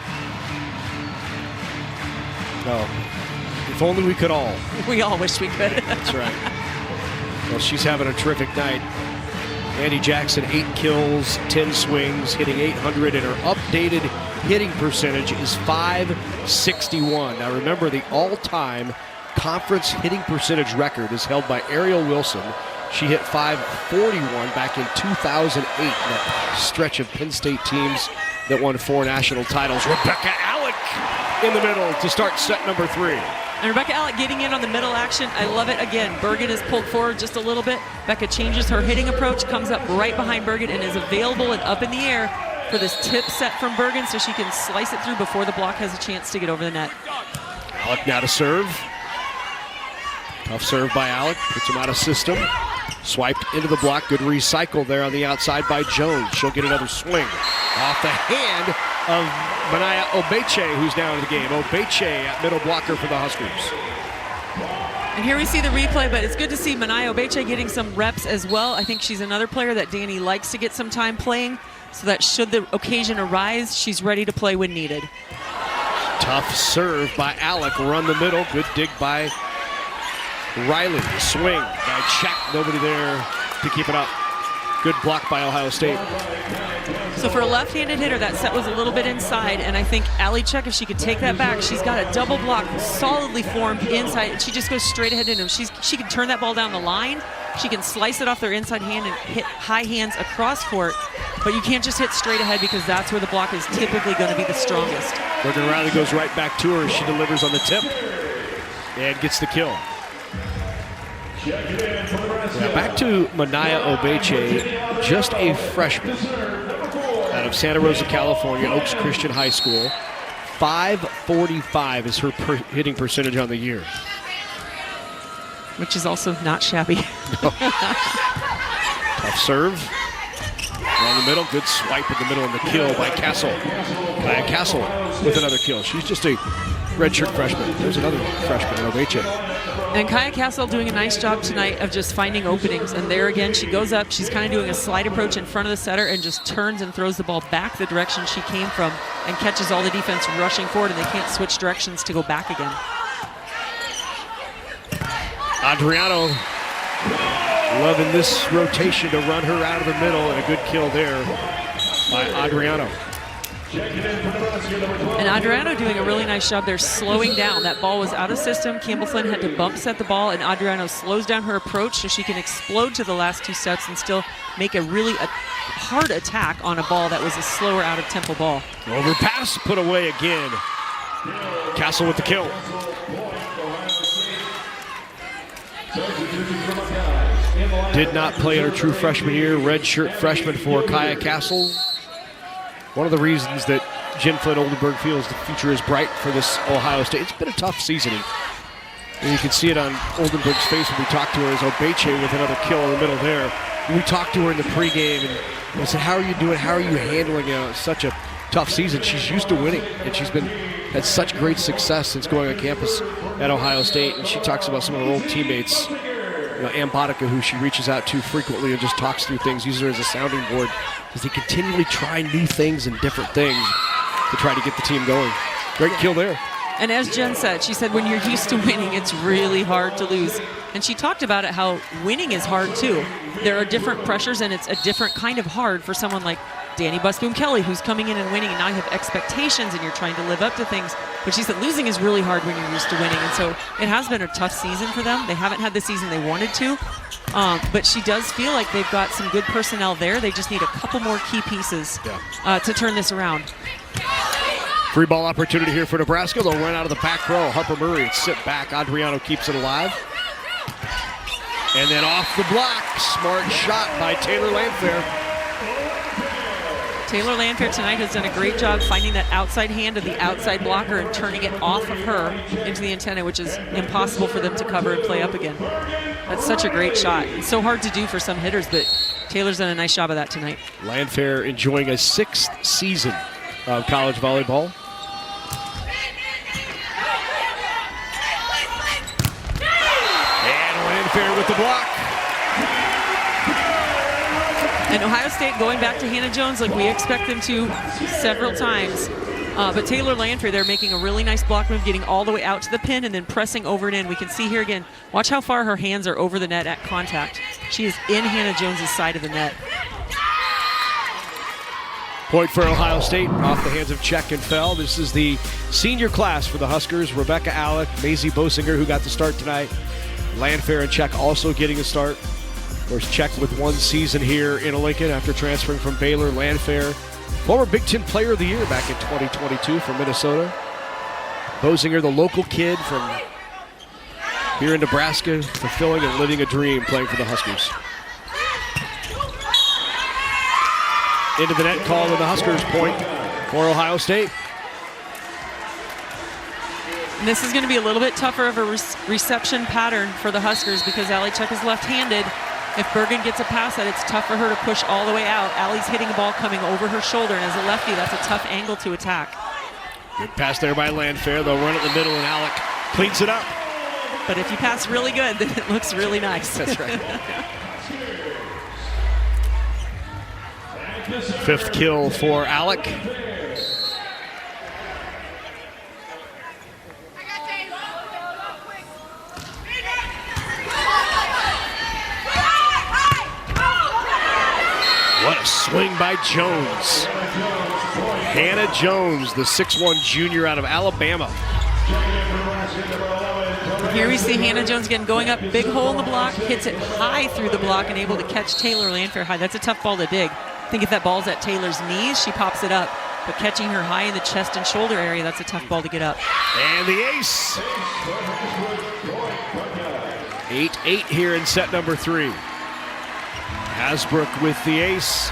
Oh, if only we could all. We all wish we could. That's right. Well, she's having a terrific night. Andi Jackson, 8 kills, 10 swings, hitting 800, and her updated hitting percentage is .561. Now remember, the all-time conference hitting percentage record is held by Ariel Wilson. She hit .541 back in 2008 in that stretch of Penn State teams that won 4 national titles. Rebecca Alec in the middle to start set number 3. And Rebecca Alec getting in on the middle action. I love it. Again, Bergen is pulled forward just a little bit. Becca changes her hitting approach, comes up right behind Bergen, and is available and up in the air for this tip set from Bergen so she can slice it through before the block has a chance to get over the net. Alec now to serve. Tough serve by Alec, puts him out of system. Swiped into the block, good recycle there on the outside by Jones. She'll get another swing off the hand of Manaya Obeche, who's now in the game. Obeche at middle blocker for the Huskers. And here we see the replay, but it's good to see Manaya Obeche getting some reps as well. I think she's another player that Danny likes to get some time playing, so that should the occasion arise, she's ready to play when needed. Tough serve by Alec, run the middle, good dig by Riley. The swing by Check, nobody there to keep it up. Good block by Ohio State. So for a left-handed hitter, that set was a little bit inside, and I think Ali Check, if she could take that back, she's got a double block solidly formed inside, and she just goes straight ahead into him. She can turn that ball down the line. She can slice it off their inside hand and hit high hands across court, but you can't just hit straight ahead because that's where the block is typically going to be the strongest. Bergen Riley goes right back to her as she delivers on the tip and gets the kill. Yeah, back to Manaya Obeche, just a freshman out of Santa Rosa, California, Oaks Christian High School. .545 is her hitting percentage on the year. Which is also not shabby. No. Tough serve. Around the middle, good swipe in the middle and the kill by Castle. Kaya Castle with another kill. She's just a redshirt freshman. There's another freshman, Obeche. And Kaya Castle doing a nice job tonight of just finding openings. And there again, she goes up. She's kind of doing a slide approach in front of the setter and just turns and throws the ball back the direction she came from and catches all the defense rushing forward, and they can't switch directions to go back again. Adriano loving this rotation to run her out of the middle, and a good kill there by Adriano. And Adriano doing a really nice job there slowing down. That ball was out of system. Campbell Flynn had to bump set the ball, and Adriano slows down her approach so she can explode to the last 2 sets and still make a really hard attack on a ball that was a slower out-of-tempo ball. Overpass put away again. Castle with the kill. Did not play in her true freshman year. Redshirt freshman for Kaya Castle. One of the reasons that Jen Flynn Oldenburg feels the future is bright for this Ohio State. It's been a tough season. And you can see it on Oldenburg's face when we talk to her as Obeche with another kill in the middle there. we talked to her in the pregame, and I said, how are you doing? How are you handling such a tough season? She's used to winning, and she's had such great success since going on campus at Ohio State. And she talks about some of her old teammates, Ann Bodicka, who she reaches out to frequently and just talks through things, uses her as a sounding board, because they continually try new things and different things to try to get the team going. Great kill there. And as Jen said, she said when you're used to winning, it's really hard to lose. And she talked about it, how winning is hard too. There are different pressures, and it's a different kind of hard for someone like Danny Busboom-Kelly, who's coming in and winning, and now you have expectations and you're trying to live up to things. But she said losing is really hard when you're used to winning, and so it has been a tough season for them. They haven't had the season they wanted to, but she does feel like they've got some good personnel there. They just need a couple more key pieces to turn this around. Free ball opportunity here for Nebraska. They'll run out of the back row. Harper Murray and sit back. Adriano keeps it alive. And then off the block, smart shot by Taylor Landfair. Taylor Landfair tonight has done a great job finding that outside hand of the outside blocker and turning it off of her into the antenna, which is impossible for them to cover and play up again. That's such a great shot. It's so hard to do for some hitters, but Taylor's done a nice job of that tonight. Landfair enjoying a 6th season of college volleyball. And Landfair with the block. And Ohio State going back to Hannah Jones like we expect them to several times. But Taylor Landfair, they're making a really nice block move, getting all the way out to the pin and then pressing over and in. We can see here again, watch how far her hands are over the net at contact. She is in Hannah Jones's side of the net. Point for Ohio State off the hands of Check and Fell. This is the senior class for the Huskers. Rebecca Alec, Maisie Bosinger, who got the start tonight. Landfair and Check also getting a start. Of course, Check with 1 season here in Lincoln after transferring from Baylor. Landfair, former Big Ten Player of the Year back in 2022 from Minnesota. Bosinger, the local kid from here in Nebraska, fulfilling and living a dream playing for the Huskers. Into the net call in the Huskers point for Ohio State. And this is going to be a little bit tougher of a reception pattern for the Huskers because Allie Check is left-handed. If Bergen gets a pass out, it's tough for her to push all the way out. Allie's hitting the ball coming over her shoulder, and as a lefty, that's a tough angle to attack. Good pass there by Landfair. They'll run it in the middle, and Alec cleans it up. But if you pass really good, then it looks really nice. That's right. 5th kill for Alec. What a swing by Jones. Hannah Jones, the 6'1 junior out of Alabama. Here we see Hannah Jones again going up, big hole in the block, hits it high through the block and able to catch Taylor Landfair high. That's a tough ball to dig. I think if that ball's at Taylor's knees, she pops it up. But catching her high in the chest and shoulder area, that's a tough ball to get up. And the ace. 8-8 here in set number 3. Hasbrook with the ace.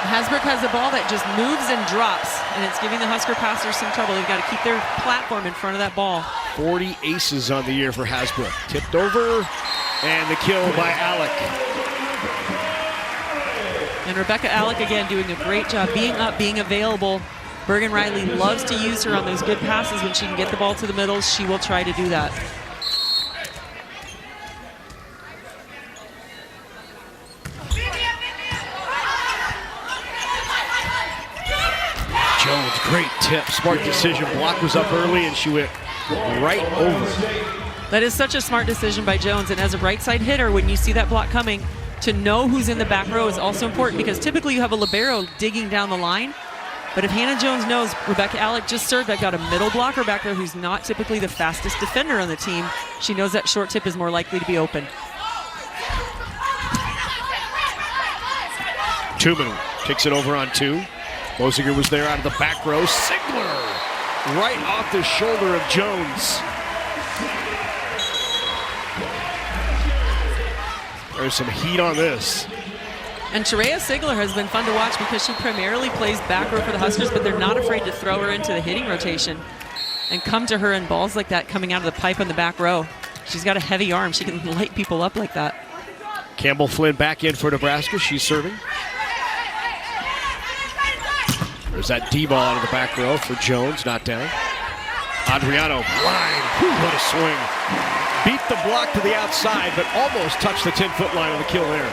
Hasbrook has a ball that just moves and drops, and it's giving the Husker passers some trouble. They've got to keep their platform in front of that ball. 40 aces on the year for Hasbrook. Tipped over, and the kill by Alec. And Rebecca Alec, again, doing a great job, being up, being available. Bergen Riley loves to use her on those good passes. When she can get the ball to the middle, she will try to do that. Jones, great tip, smart decision. Block was up early, and she went right over. That is such a smart decision by Jones, and as a right side hitter, when you see that block coming, to know who's in the back row is also important because typically you have a libero digging down the line. But if Hannah Jones knows Rebecca Alec just served, I've got a middle blocker back there who's not typically the fastest defender on the team, she knows that short tip is more likely to be open. Tuman kicks it over on 2. Bosinger was there out of the back row. Sigler right off the shoulder of Jones. There's some heat on this. And Sharia Sigler has been fun to watch because she primarily plays back row for the Huskers, but they're not afraid to throw her into the hitting rotation and come to her in balls like that coming out of the pipe on the back row. She's got a heavy arm. She can light people up like that. Campbell Flynn back in for Nebraska. She's serving. There's that D-ball out of the back row for Jones, not down. Adriano, line. Whew, what a swing. Beat the block to the outside, but almost touched the 10-foot line on the kill there.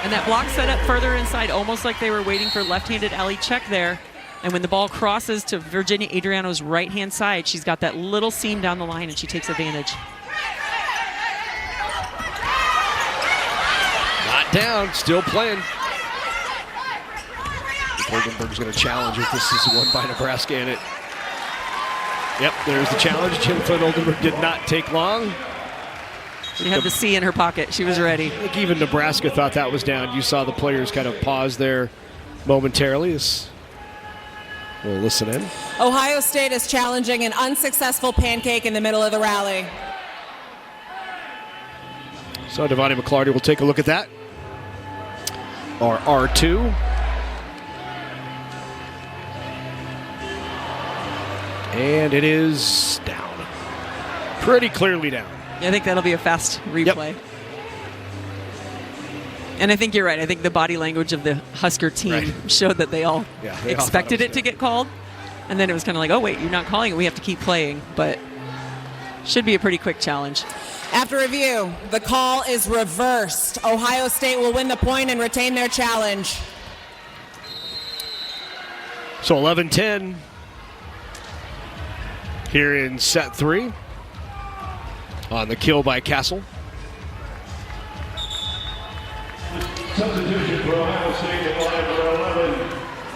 And that block set up further inside, almost like they were waiting for left-handed alley check there. And when the ball crosses to Virginia Adriano's right-hand side, she's got that little seam down the line, and she takes advantage. Not down, still playing. Oldenburg's going to challenge if this is won by Nebraska in it. Yep, there's the challenge. 10-foot Oldenburg did not take long. She had the C in her pocket. She was ready. I think even Nebraska thought that was down. You saw the players kind of pause there momentarily. We'll listen in. Ohio State is challenging an unsuccessful pancake in the middle of the rally. So Devontae McClarty will take a look at that. Our R2. And it is down. Pretty clearly down. Yeah, I think that'll be a fast replay. Yep. And I think you're right. I think the body language of the Husker team showed that they all expected it to get called. And then it was kind of like, oh, wait, you're not calling it. We have to keep playing. But should be a pretty quick challenge. After review, the call is reversed. Ohio State will win the point and retain their challenge. So 11-10 here in set 3 on the kill by Castle. Substitution for Ohio State at line number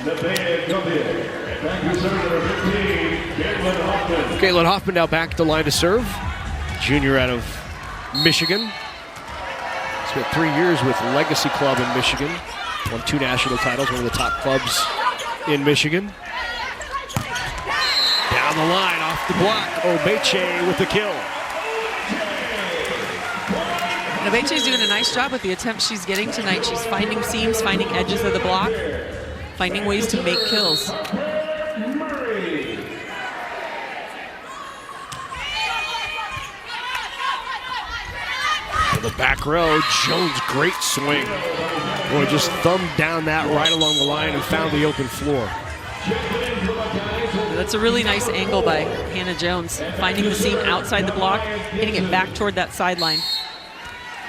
11, Nevaeh Guthier. Back to serve number 15, Caitlin Hoffman. Caitlin Hoffman now back to line to serve. Junior out of Michigan. Spent 3 years with Legacy Club in Michigan. Won 2 national titles, one of the top clubs in Michigan. Down the line, off the block, Obeche with the kill. Obeche's doing a nice job with the attempts she's getting tonight. She's finding seams, finding edges of the block, finding ways to make kills. The back row, Jones, great swing. Boy, just thumbed down that right along the line and found the open floor. That's a really nice angle by Hannah Jones, finding the seam outside the block, hitting it back toward that sideline.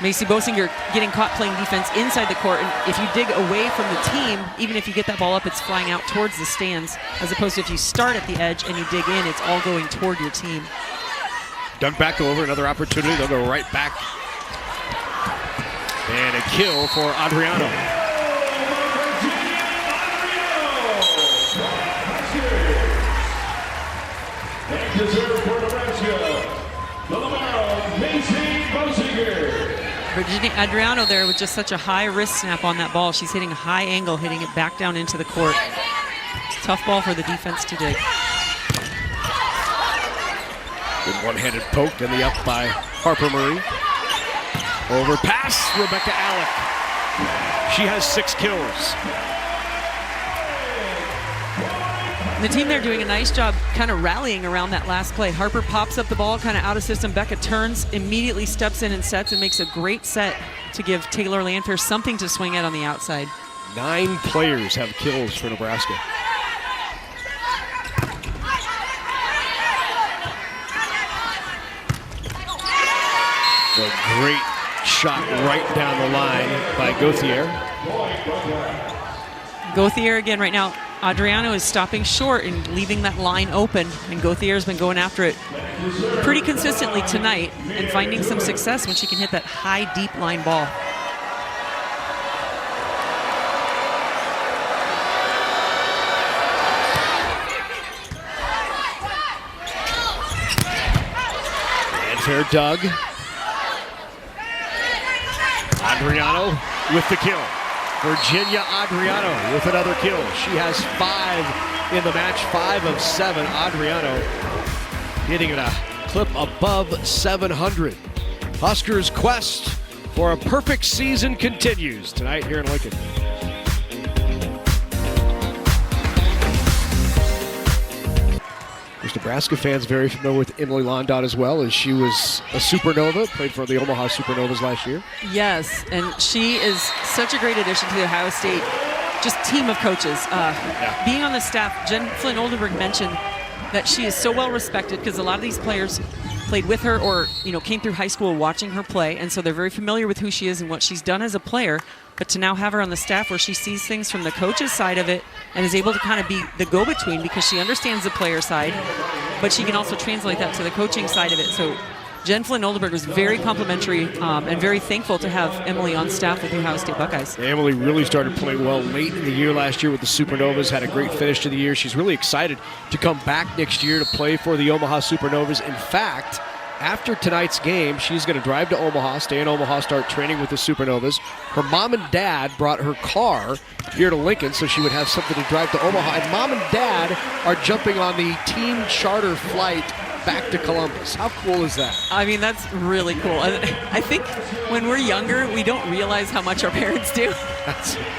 Macy Bosinger getting caught playing defense inside the court, and if you dig away from the team, even if you get that ball up, it's flying out towards the stands, as opposed to if you start at the edge and you dig in, it's all going toward your team. Dug back over, another opportunity, they'll go right back. And a kill for Adriano. Virginia Adriano there with just such a high wrist snap on that ball. She's hitting a high angle, hitting it back down into the court. Tough ball for the defense to dig. Good one-handed poke and the up by Harper Murray. Over pass, Rebecca Alec. She has 6 kills. The team there doing a nice job kind of rallying around that last play. Harper pops up the ball kind of out of system. Becca turns, immediately steps in and sets and makes a great set to give Taylor Landfair something to swing at on the outside. 9 players have kills for Nebraska. A great shot right down the line by Gauthier. Gauthier again right now. Adriano is stopping short and leaving that line open, and Gauthier has been going after it pretty consistently tonight and finding some success when she can hit that high, deep line ball. Landfair dug. Adriano with the kill. Virginia Adriano with another kill. She has 5 in the match, 5 of 7. Adriano hitting at a clip above 700. Huskers' quest for a perfect season continues tonight here in Lincoln. First Nebraska fans very familiar with Emily Londot as well, as she was a Supernova, played for the Omaha Supernovas last year. Yes, and she is such a great addition to the Ohio State just team of coaches. Being on the staff, Jen Flynn-Oldenburg mentioned that she is so well respected because a lot of these players played with her or came through high school watching her play, and so they're very familiar with who she is and what she's done as a player. But to now have her on the staff where she sees things from the coach's side of it and is able to kind of be the go-between because she understands the player side, but she can also translate that to the coaching side of it. So Jen Flynn-Oldenburg was very complimentary and very thankful to have Emily on staff with the Ohio State Buckeyes. Emily really started playing well late in the year last year with the Supernovas, had a great finish to the year. She's really excited to come back next year to play for the Omaha Supernovas. In fact, after tonight's game, she's going to drive to Omaha, stay in Omaha, start training with the Supernovas. Her mom and dad brought her car here to Lincoln so she would have something to drive to Omaha. And mom and dad are jumping on the team charter flight back to Columbus. How cool is that? I mean, that's really cool. And I think when we're younger, we don't realize how much our parents do.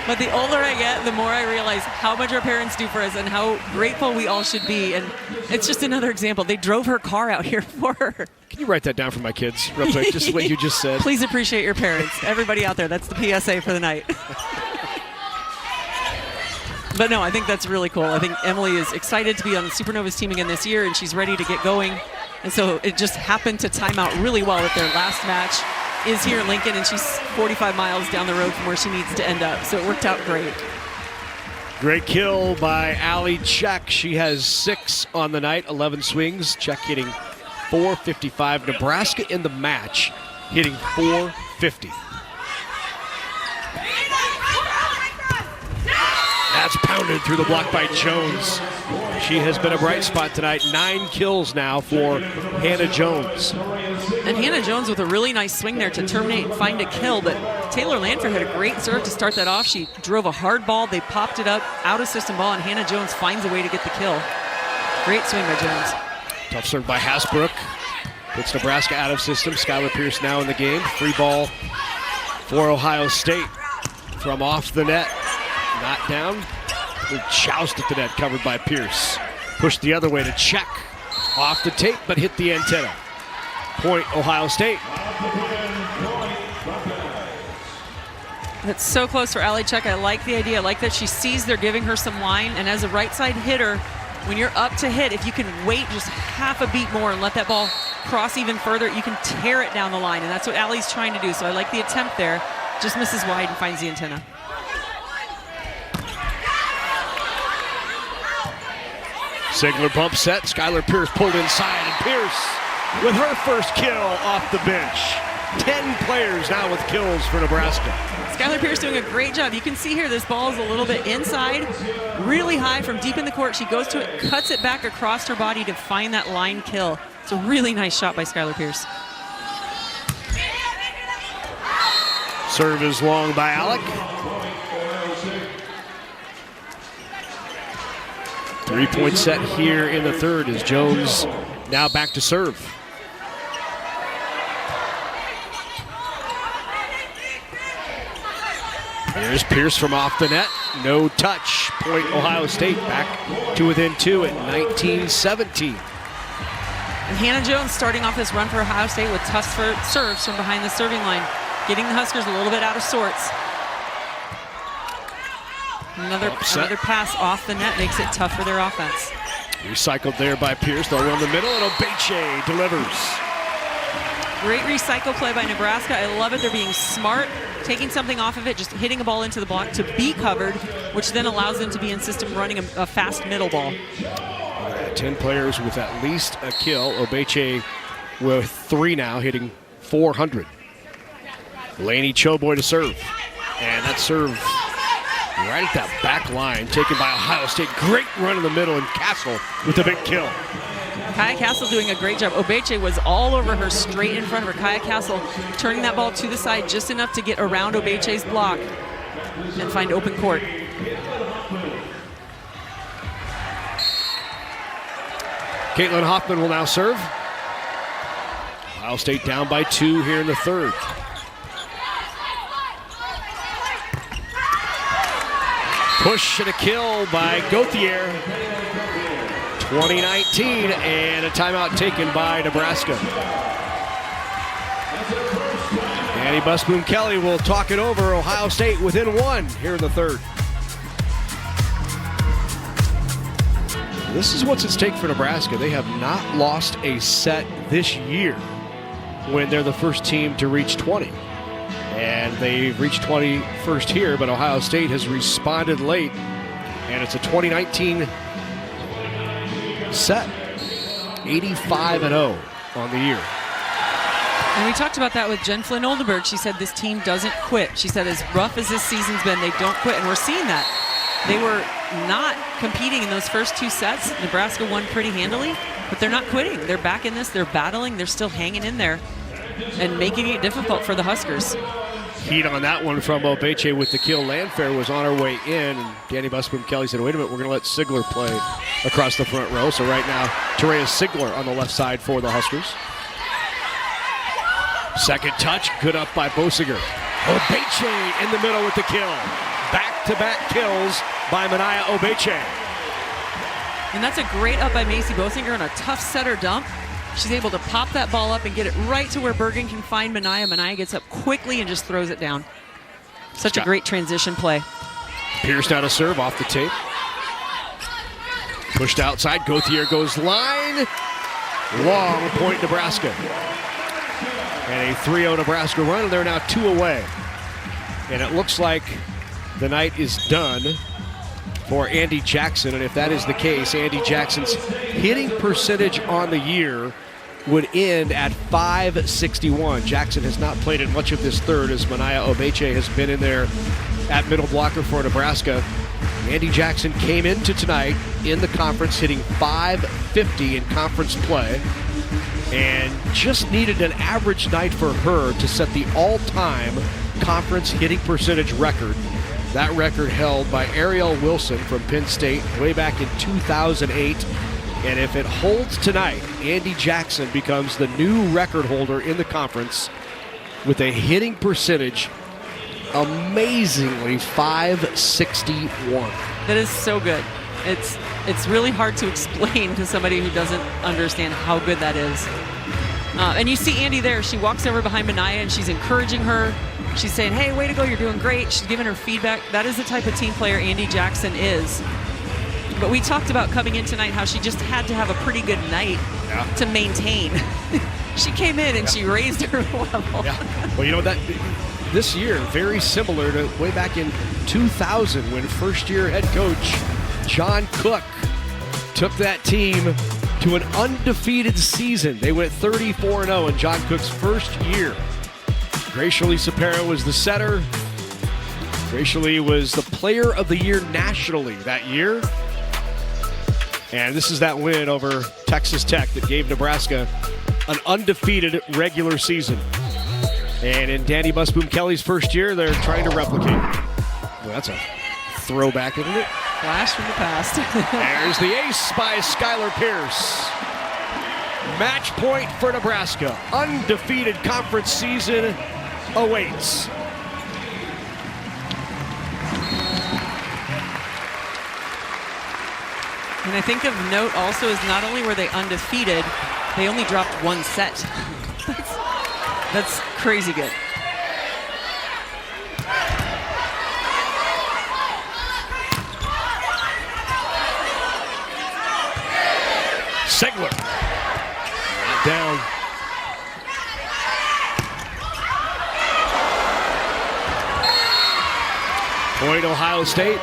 But the older I get, the more I realize how much our parents do for us and how grateful we all should be. And it's just another example. They drove her car out here for her. Can you write that down for my kids real quick, just what you just said? Please appreciate your parents. Everybody out there, that's the PSA for the night. But no, I think that's really cool. I think Emily is excited to be on the Supernovas team again this year, and she's ready to get going. And so it just happened to time out really well that their last match is here in Lincoln, and she's 45 miles down the road from where she needs to end up. So it worked out great. Great kill by Allie Check. She has 6 on the night, 11 swings. Check hitting .455. Nebraska in the match hitting .450. That's pounded through the block by Jones. She has been a bright spot tonight. 9 kills now for Hannah Jones. And Hannah Jones with a really nice swing there to terminate and find a kill, but Taylor Lanford had a great serve to start that off. She drove a hard ball, they popped it up, out of system ball, and Hannah Jones finds a way to get the kill. Great swing by Jones. Tough serve by Hasbrook. Puts Nebraska out of system. Skylar Pierce now in the game. Free ball for Ohio State from off the net. Not down. Joust at the net, covered by Pierce. Pushed the other way to Check. Off the tape, but hit the antenna. Point Ohio State. That's so close for Allie Check. I like the idea. I like that she sees they're giving her some line, and as a right side hitter, when you're up to hit, if you can wait just half a beat more and let that ball cross even further, you can tear it down the line, and that's what Allie's trying to do. So I like the attempt there. Just misses wide and finds the antenna. Sigler bump set. Skylar Pierce pulled inside, and Pierce with her first kill off the bench. 10 players now with kills for Nebraska. Skylar Pierce doing a great job. You can see here this ball is a little bit inside, really high from deep in the court. She goes to it, cuts it back across her body to find that line kill. It's a really nice shot by Skylar Pierce. Serve is long by Alec. 3-point set here in the third as Jones now back to serve. There's Pierce from off the net. No touch. Point Ohio State back to within 2 at 19-17. And Hannah Jones starting off this run for Ohio State with tough serves from behind the serving line, getting the Huskers a little bit out of sorts. Another pass off the net makes it tough for their offense. Recycled there by Pierce. They'll run the middle, and Obeche delivers. Great recycle play by Nebraska. I love it. They're being smart, taking something off of it, just hitting a ball into the block to be covered, which then allows them to be in system running a fast middle ball. 10 players with at least a kill. Obeche with 3 now, hitting .400. Laney Choboy to serve. And that serve right at that back line, taken by Ohio State. Great run in the middle, and Castle with a big kill. Kaya Castle doing a great job. Obeche was all over her, straight in front of her. Kaya Castle turning that ball to the side just enough to get around Obeche's block and find open court. Caitlin Hoffman will now serve. Ohio State down by 2 here in the third. Push and a kill by Gauthier. 2019, and a timeout taken by Nebraska. Andi Busboom-Kelly will talk it over. Ohio State within one here in the third. This is what's at stake for Nebraska. They have not lost a set this year when they're the first team to reach 20. And they've reached 20 first here, but Ohio State has responded late. And it's a 2019 set. 85-0 on the year. And we talked about that with Jen Flynn Oldenburg. She said this team doesn't quit. She said as rough as this season's been, they don't quit. And we're seeing that. They were not competing in those first two sets. Nebraska won pretty handily, but they're not quitting. They're back in this. They're battling. They're still hanging in there and making it difficult for the Huskers. Heat on that one from Obeche with the kill. Landfair was on her way in, and Andi Busboom-Kelly said, wait a minute, we're going to let Sigler play across the front row. So right now, Terea Sigler on the left side for the Huskers. Second touch, good up by Bosinger. Obeche in the middle with the kill. Back-to-back kills by Mania Obeche. And that's a great up by Macy Bosinger on a tough setter dump. She's able to pop that ball up and get it right to where Bergen can find Mania. Mania gets up quickly and just throws it down. Such a great transition play. Pierce down a serve off the tape. Pushed outside, Gauthier goes line. Long point Nebraska. And a 3-0 Nebraska run, and they're now 2 away. And it looks like the night is done for Andi Jackson, and if that is the case, Andi Jackson's hitting percentage on the year would end at .561. Jackson has not played in much of this third as Mania Obeche has been in there at middle blocker for Nebraska. Andi Jackson came into tonight in the conference hitting .550 in conference play and just needed an average night for her to set the all-time conference hitting percentage record. That record held by Ariel Wilson from Penn State way back in 2008. And if it holds tonight, Andi Jackson becomes the new record holder in the conference with a hitting percentage amazingly .561. That is so good. It's really hard to explain to somebody who doesn't understand how good that is. And you see Andi there. She walks over behind Mania and she's encouraging her. She's saying, hey, way to go, you're doing great. She's giving her feedback. That is the type of team player Andi Jackson is. But we talked about coming in tonight how she just had to have a pretty good night to maintain. She came in and she raised her level. Yeah. Well, you know, that this year, very similar to way back in 2000 when first-year head coach John Cook took that team to an undefeated season. They went 34-0 in John Cook's first year. Gracia Lee Sapera was the setter. Gracia Lee was the player of the year nationally that year. And this is that win over Texas Tech that gave Nebraska an undefeated regular season. And in Andi Busboom-Kelly's first year, they're trying to replicate. Well, that's a throwback, isn't it? Flash from the past. There's the ace by Skylar Pierce. Match point for Nebraska. Undefeated conference season awaits. And I think of note also is not only were they undefeated, they only dropped one set. That's crazy good. Sigler. Down. Point Ohio State.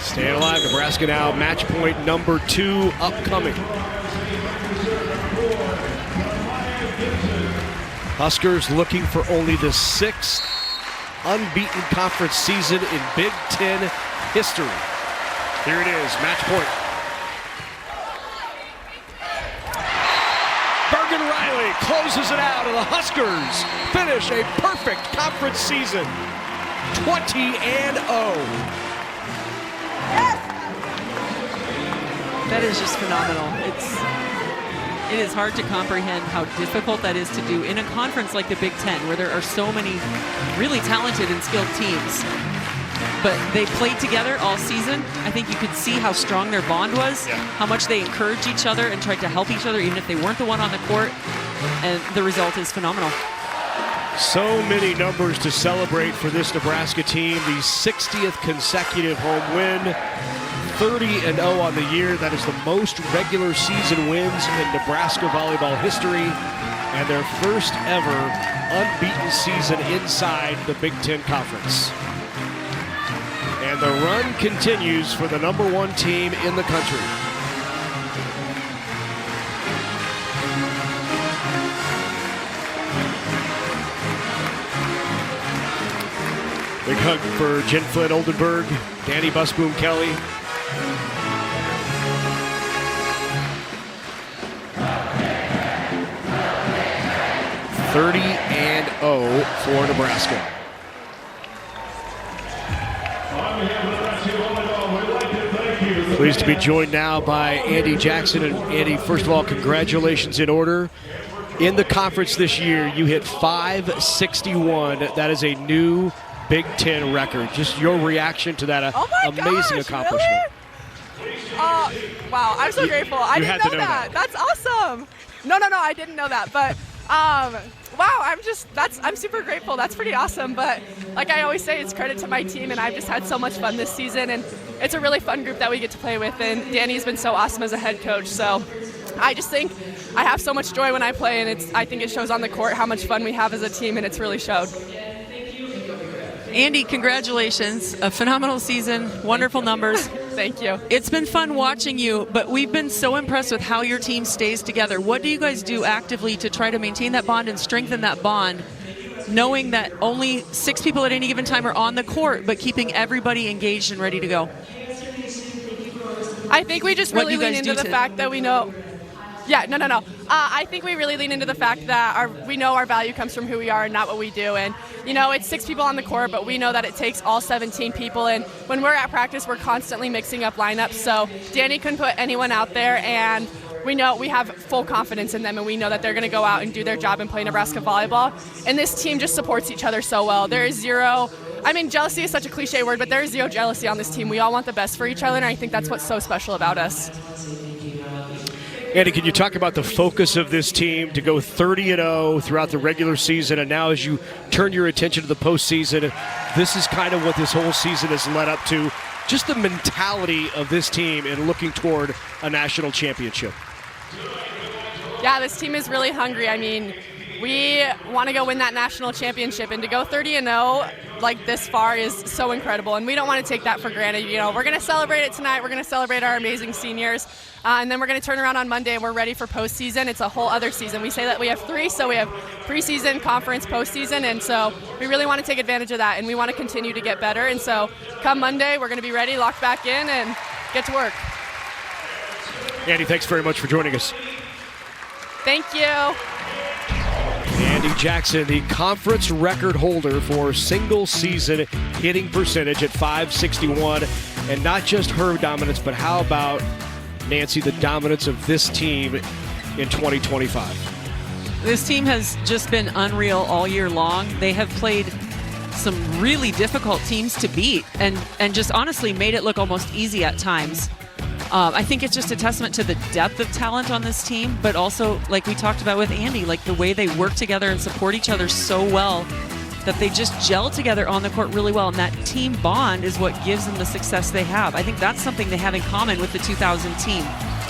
Staying alive. Nebraska now match point number 2 upcoming. Huskers looking for only the 6th unbeaten conference season in Big Ten history. Here it is, match point. Bergen Riley closes it out, and the Huskers finish a perfect conference season, 20-0. That is just phenomenal. It is hard to comprehend how difficult that is to do in a conference like the Big Ten, where there are so many really talented and skilled teams. but they played together all season. I think you could see how strong their bond was, how much they encouraged each other and tried to help each other, even if they weren't the one on the court, and the result is phenomenal. So many numbers to celebrate for this Nebraska team. The 60th consecutive home win, 30-0 on the year. That is the most regular season wins in Nebraska volleyball history, and their first ever unbeaten season inside the Big Ten Conference. And the run continues for the #1 team in the country. Big hug for Jen Flynn Oldenburg, Danny Busboom Kelly. (30-0) for Nebraska. Pleased to be joined now by Andi Jackson. And Andi, first of all, congratulations in order. In the conference this year, you hit 561. That is a new Big Ten record. Just your reaction to that amazing accomplishment. Really? Wow, I'm so grateful. I didn't know that. That's awesome. No, I didn't know that. But wow, I'm super grateful. That's pretty awesome. But like I always say, it's credit to my team, and I've just had so much fun this season, and it's a really fun group that we get to play with. And Danny's been so awesome as a head coach. So I just think I have so much joy when I play, and I think it shows on the court how much fun we have as a team, and it's really showed. Andi, congratulations. A phenomenal season, wonderful numbers. Thank you. It's been fun watching you, but we've been so impressed with how your team stays together. What do you guys do actively to try to maintain that bond and strengthen that bond, knowing that only 6 people at any given time are on the court, but keeping everybody engaged and ready to go? I think we just really lean into the fact that we know. Yeah, no. I think we really lean into the fact that we know our value comes from who we are and not what we do. And, it's 6 people on the court, but we know that it takes all 17 people. And when we're at practice, we're constantly mixing up lineups. So Danny couldn't put anyone out there, and we know we have full confidence in them, and we know that they're going to go out and do their job and play Nebraska volleyball. And this team just supports each other so well. There is zero, jealousy is such a cliche word, but there is zero jealousy on this team. We all want the best for each other, and I think that's what's so special about us. Andi, can you talk about the focus of this team to go 30-0 throughout the regular season, and now as you turn your attention to the postseason, this is kind of what this whole season has led up to, just the mentality of this team in looking toward a national championship? Yeah, this team is really hungry. We want to go win that national championship, and to go 30-0 like this far is so incredible, and we don't want to take that for granted. We're going to celebrate it tonight. We're going to celebrate our amazing seniors, and then we're going to turn around on Monday, and we're ready for postseason. It's a whole other season. We say that we have 3, so we have preseason, conference, postseason, and so we really want to take advantage of that, and we want to continue to get better. And so come Monday, we're going to be ready, locked back in, and get to work. Andi, thanks very much for joining us. Thank you. Andi Jackson, the conference record holder for single season hitting percentage at 561. And not just her dominance, but how about, Nancy, the dominance of this team in 2025? This team has just been unreal all year long. They have played some really difficult teams to beat and just honestly made it look almost easy at times. I think it's just a testament to the depth of talent on this team, but also, like we talked about with Andi, like the way they work together and support each other so well that they just gel together on the court really well. And that team bond is what gives them the success they have. I think that's something they have in common with the 2000 team.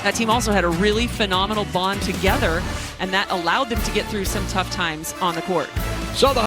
That team also had a really phenomenal bond together, and that allowed them to get through some tough times on the court. So the